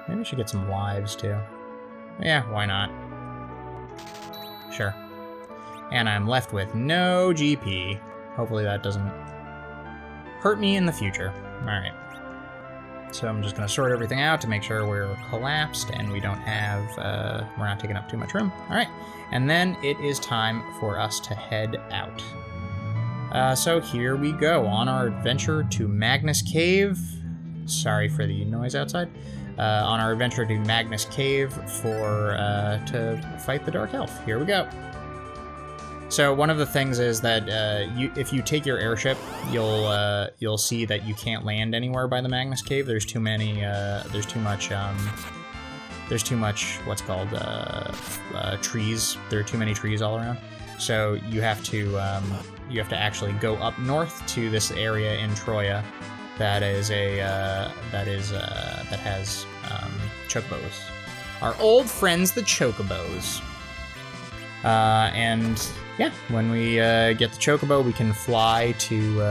Maybe I should get some lives too. Yeah, why not? Sure. And I'm left with no GP. Hopefully that doesn't hurt me in the future. All right. So I'm just going to sort everything out to make sure we're collapsed and we don't have, we're not taking up too much room. All right. And then it is time for us to head out. So here we go on our adventure to Magnus Cave. Sorry for the noise outside. On our adventure to Magnus Cave to fight the Dark Elf. Here we go. So one of the things is that if you take your airship, you'll see that you can't land anywhere by the Magnus Cave. There's too many. There's too much. What's called trees. There are too many trees all around. So you have to actually go up north to this area in Troya that has chocobos. Our old friends, the chocobos. And yeah, when we get the chocobo, we can fly to,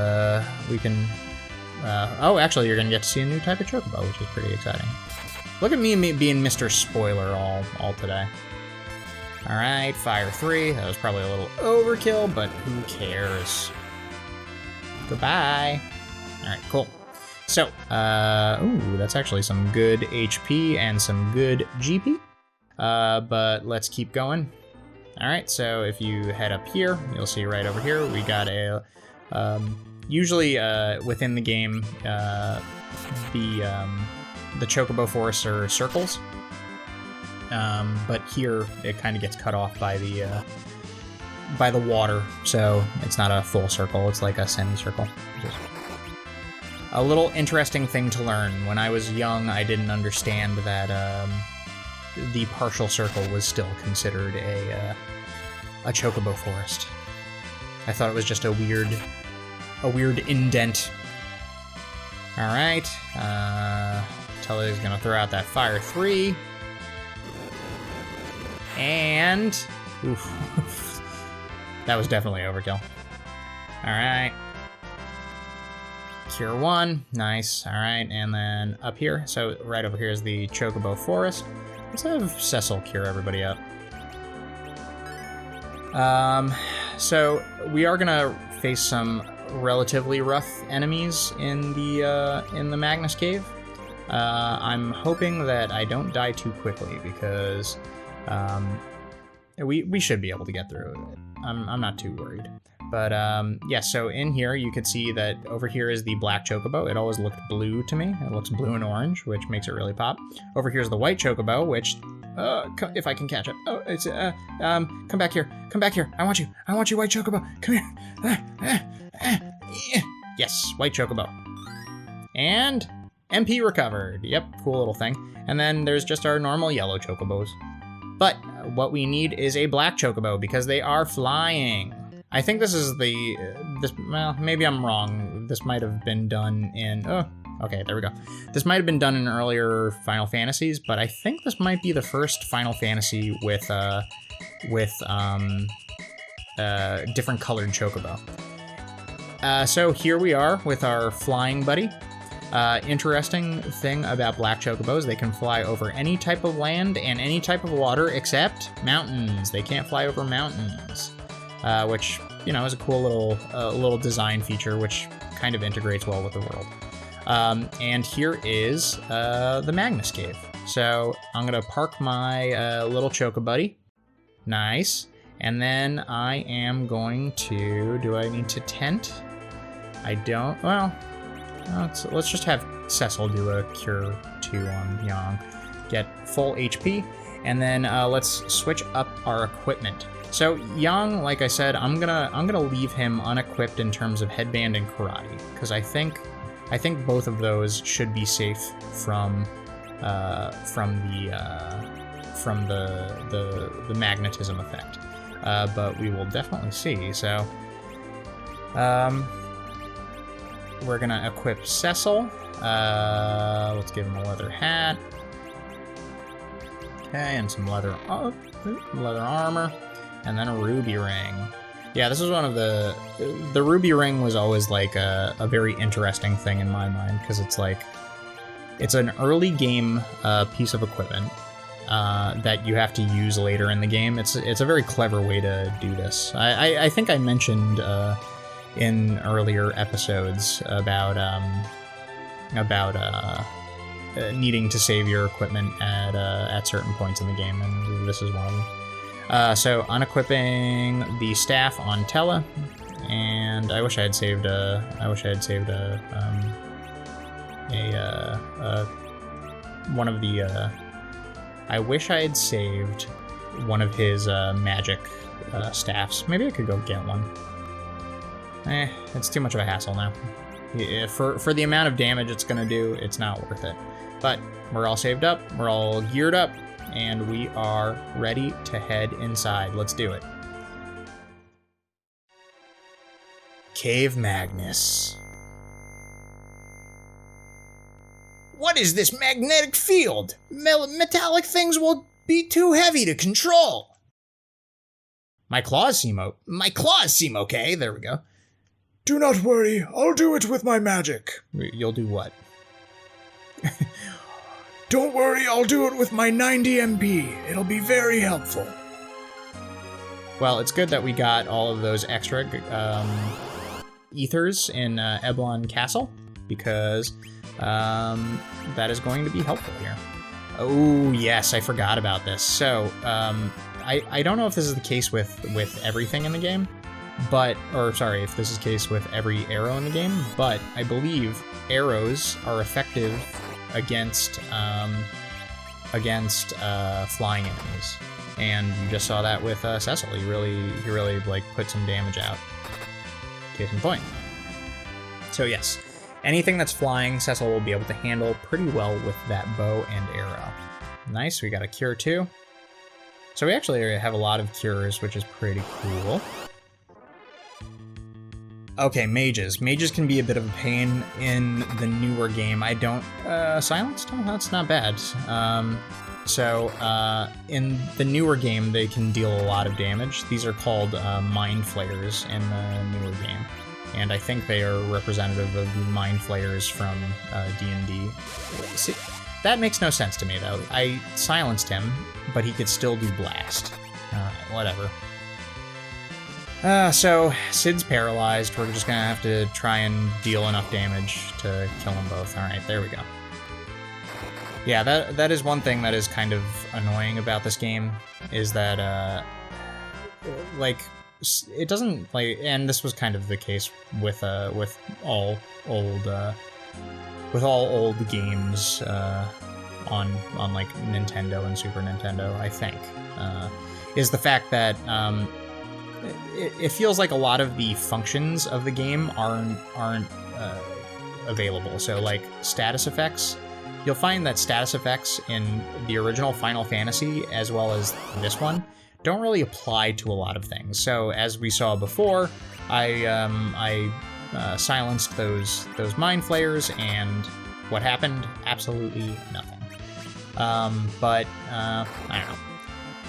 oh, actually, you're going to get to see a new type of chocobo, which is pretty exciting. Look at me being Mr. Spoiler all today. All right, Fire 3. That was probably a little overkill, but who cares? Goodbye. All right, cool. So, ooh, that's actually some good HP and some good GP. But let's keep going. All right, so if you head up here, you'll see right over here, we got a, usually within the game, the chocobo forests are circles. But here it kind of gets cut off by the water, so it's not a full circle, it's like a semicircle. Just a little interesting thing to learn. When I was young, I didn't understand that the partial circle was still considered a chocobo forest. I thought it was just a weird indent. All right, Tellah is gonna throw out that Fire 3. And, oof, that was definitely overkill. All right. Cure 1, nice. All right, and then up here, so right over here is the Chocobo Forest. Let's have Cecil cure everybody up. So we are gonna face some relatively rough enemies in the Magnus Cave. I'm hoping that I don't die too quickly because we should be able to get through it. I'm not too worried. But yeah, so in here you could see that over here is the black chocobo. It always looked blue to me. It looks blue and orange, which makes it really pop. Over here's the white chocobo, which if I can catch it. Oh, it's come back here. Come back here. I want you, white chocobo. Come here. Yes, white chocobo. And MP recovered. Yep, cool little thing. And then there's just our normal yellow chocobos. But what we need is a black chocobo because they are flying. I think this is well, maybe I'm wrong. This might have been done in, okay, there we go. This might have been done in earlier Final Fantasies, but I think this might be the first Final Fantasy with different colored chocobo. So here we are with our flying buddy. Interesting thing about black chocobos, they can fly over any type of land and any type of water except mountains. They can't fly over mountains. Which, you know, is a cool little design feature, which kind of integrates well with the world. And here is the Magnus Cave. So I'm gonna park my little Chocobuddy. Nice. And then I am going to, do I need to tent? I don't, well, let's just have Cecil do a cure 2 on Yang. Get full HP, and then let's switch up our equipment. So Yang, like I said, I'm gonna leave him unequipped in terms of headband and karate, because I think both of those should be safe from the magnetism effect. But we will definitely see. So we're gonna equip Cecil. Let's give him a leather hat. Okay, and some leather armor. And then a RubyRing. Yeah, this is one of the RubyRing was always like a very interesting thing in my mind, because it's like, it's an early game piece of equipment that you have to use later in the game. It's a very clever way to do this. I think I mentioned in earlier episodes about needing to save your equipment at certain points in the game, and this is one of them. So unequipping the staff on Tellah, and I wish I had saved one of his magic staffs. Maybe I could go get one. It's too much of a hassle now. For the amount of damage it's gonna do, it's not worth it. But we're all saved up, we're all geared up, and we are ready to head inside. Let's do it. Cave Magnus. What is this magnetic field? Metallic things will be too heavy to control. My claws seem okay. There we go. Do not worry, I'll do it with my magic. You'll do what? Don't worry, I'll do it with my 90 MP. It'll be very helpful. Well, it's good that we got all of those extra ethers in Eblon Castle, because that is going to be helpful here. Oh, yes, I forgot about this. So, I don't know if this is the case with everything in the game, if this is the case with every arrow in the game, but I believe arrows are effective against flying enemies, and you just saw that with Cecil. He really like put some damage out. Case in point. So yes, anything that's flying, Cecil will be able to handle pretty well with that bow and arrow. Nice, we got a cure 2. So we actually have a lot of cures, which is pretty cool. Okay, mages. Mages can be a bit of a pain in the newer game. I don't... silenced? Oh, that's not bad. In the newer game, they can deal a lot of damage. These are called Mind Flayers in the newer game. And I think they are representative of the Mind Flayers from D&D. See, that makes no sense to me, though. I silenced him, but he could still do Blast. Alright, whatever. So, Sid's paralyzed. We're just gonna have to try and deal enough damage to kill them both. Alright, there we go. Yeah, that is one thing that is kind of annoying about this game, is that, like, it doesn't, like, and this was kind of the case with all old games, on like, Nintendo and Super Nintendo, I think, is the fact that, it feels like a lot of the functions of the game aren't available. So, like, status effects, you'll find that status effects in the original Final Fantasy, as well as this one, don't really apply to a lot of things. So, as we saw before, I silenced those Mind Flayers, and what happened? Absolutely nothing. But I don't know.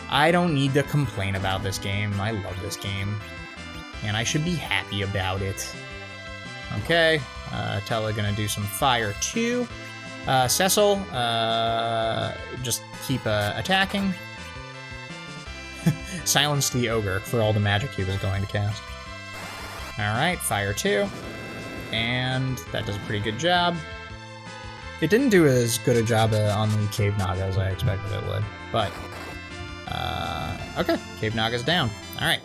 I don't need to complain about this game. I love this game, and I should be happy about it. Okay, Tellah gonna do some fire too. Cecil, just keep attacking. Silence the ogre for all the magic he was going to cast. Alright, fire 2. And that does a pretty good job. It didn't do as good a job on the Cave Naga as I expected it would, but... okay, Cave Naga's down. Alright.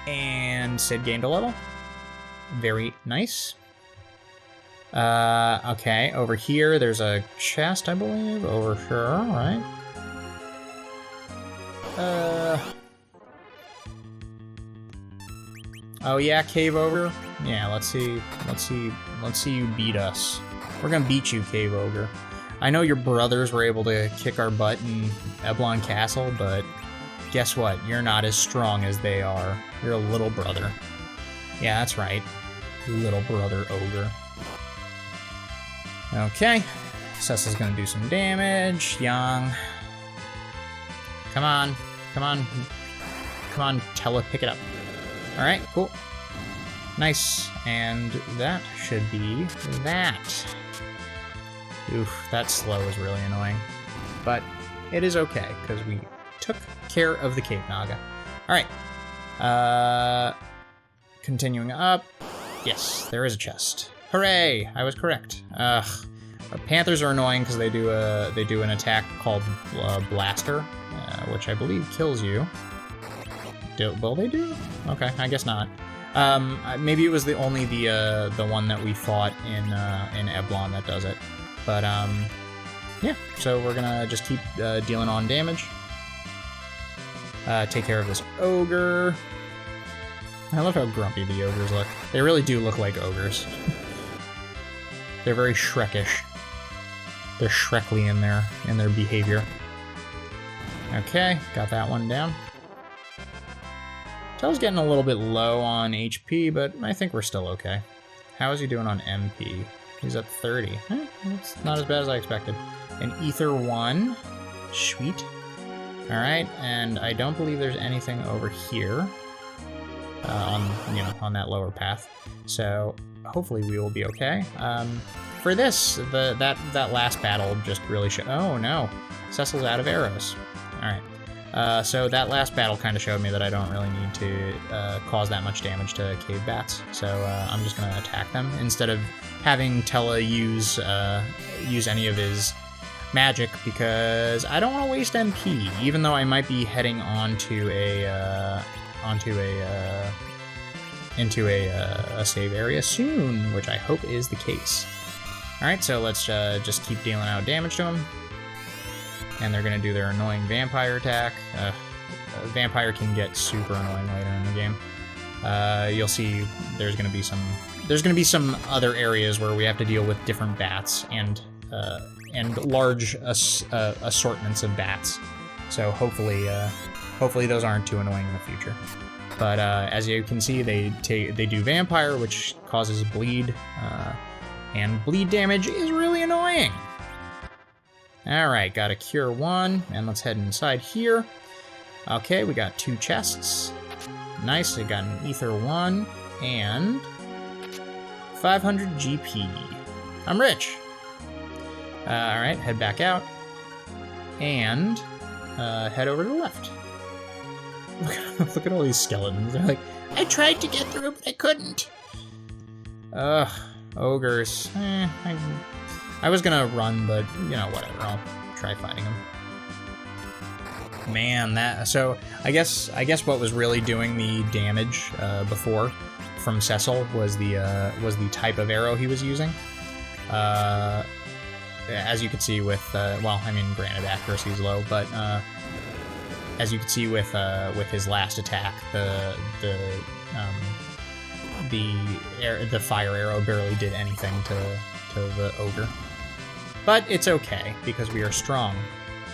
And Sid gained a level. Very nice. Okay, over here there's a chest, I believe. Over here, alright. Oh yeah, Cave Ogre. Yeah, let's see you beat us. We're gonna beat you, Cave Ogre. I know your brothers were able to kick our butt in Eblon Castle, but guess what? You're not as strong as they are. You're a little brother. Yeah, that's right. Little brother ogre. Okay. Cecil's gonna do some damage. Young. Come on. Come on. Come on, Tellah, pick it up. Alright, cool. Nice. And that should be that. Oof, that slow is really annoying. But it is okay, because we took care of the Cave Naga. Alright. Continuing up. Yes, there is a chest. Hooray! I was correct. Panthers are annoying because they do an attack called Blaster, which I believe kills you. Will they do? Okay, I guess not. Maybe it was only the one that we fought in Eblon that does it. But yeah. So we're gonna just keep dealing on damage. Take care of this ogre. I love how grumpy the ogres look. They really do look like ogres. They're very Shrekish. They're Shrekly in their behavior. Okay, got that one down. Tell's getting a little bit low on HP, but I think we're still okay. How is he doing on MP? He's at 30. That's not as bad as I expected. An Ether 1. Sweet. Alright, and I don't believe there's anything over here. On that lower path. So hopefully we will be okay. For this, that last battle just really showed. Oh no, Cecil's out of arrows. All right. So that last battle kind of showed me that I don't really need to cause that much damage to cave bats. So I'm just gonna attack them instead of having Tellah use any of his magic, because I don't want to waste MP, even though I might be heading into a save area soon, which I hope is the case. Alright, so let's just keep dealing out damage to them. And they're gonna do their annoying vampire attack. Vampire can get super annoying later in the game. You'll see there's gonna be some other areas where we have to deal with different bats and large assortments of bats. So hopefully those aren't too annoying in the future. But as you can see, they do vampire, which causes bleed, and bleed damage is really annoying. All right, got a cure 1, and let's head inside here. Okay, we got 2 chests. Nice, I got an ether 1 and 500 GP. I'm rich. All right, head back out and head over to the left. Look at all these skeletons. They're like, I tried to get through, but I couldn't. ugh, ogres. I was gonna run, but you know, whatever. I'll try fighting them. Man, so I guess what was really doing the damage before from Cecil was the type of arrow he was using. As you can see with well, I mean, granted accuracy is low, but as you can see with his last attack, the fire arrow barely did anything to the ogre. But it's okay, because we are strong.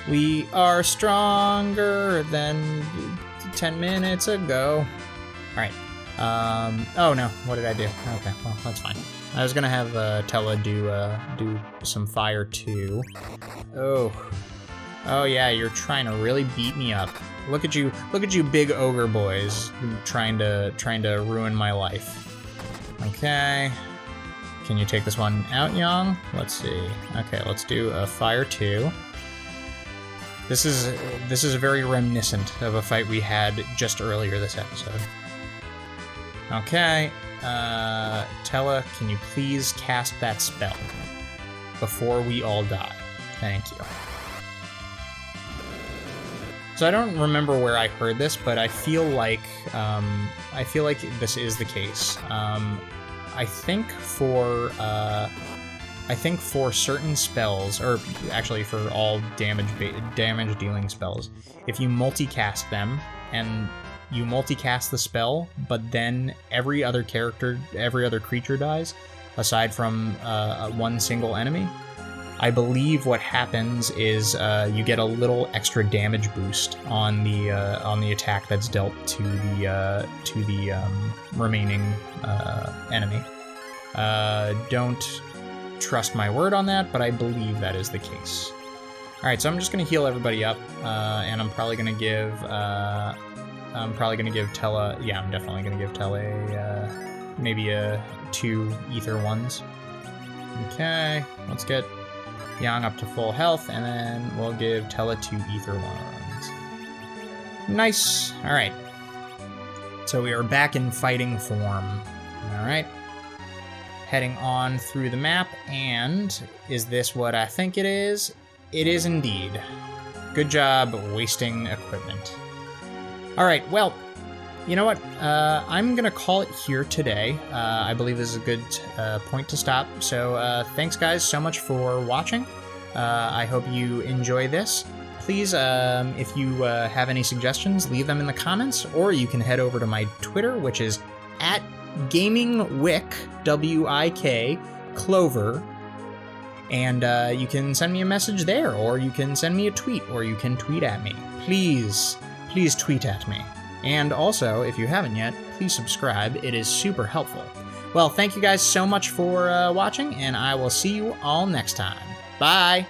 We are stronger than 10 minutes ago. Alright. Oh no, what did I do? Okay, well, that's fine. I was gonna have Tellah do some fire too. Oh yeah, you're trying to really beat me up. Look at you big ogre boys trying to ruin my life. Okay. Can you take this one out, Yang? Let's see. Okay, let's do a fire 2. This is very reminiscent of a fight we had just earlier this episode. Okay, Tellah, can you please cast that spell before we all die? Thank you. So I don't remember where I heard this, but I feel like this is the case. I think for certain spells, or actually for all damage dealing spells, if you multicast them and you multicast the spell, but then every other creature dies, aside from one single enemy, I believe what happens is you get a little extra damage boost on the attack that's dealt to the remaining enemy. Don't trust my word on that, but I believe that is the case. All right, so I'm just gonna heal everybody up, and I'm probably gonna give Tellah. Yeah, I'm definitely gonna give Tellah maybe 2 ether 1s. Okay, let's get Yang up to full health, and then we'll give Tellah 2 ether 1s. Nice. All right. So we are back in fighting form. All right. Heading on through the map, and is this what I think it is? It is indeed. Good job wasting equipment. All right, well, you know what? I'm going to call it here today. I believe this is a good point to stop. So thanks, guys, so much for watching. I hope you enjoy this. Please, if you have any suggestions, leave them in the comments, or you can head over to my Twitter, which is @GamingWick, WIK, Clover, and you can send me a message there, or you can send me a tweet, or you can tweet at me. Please tweet at me. And also, if you haven't yet, please subscribe. It is super helpful. Well, thank you guys so much for watching, and I will see you all next time. Bye!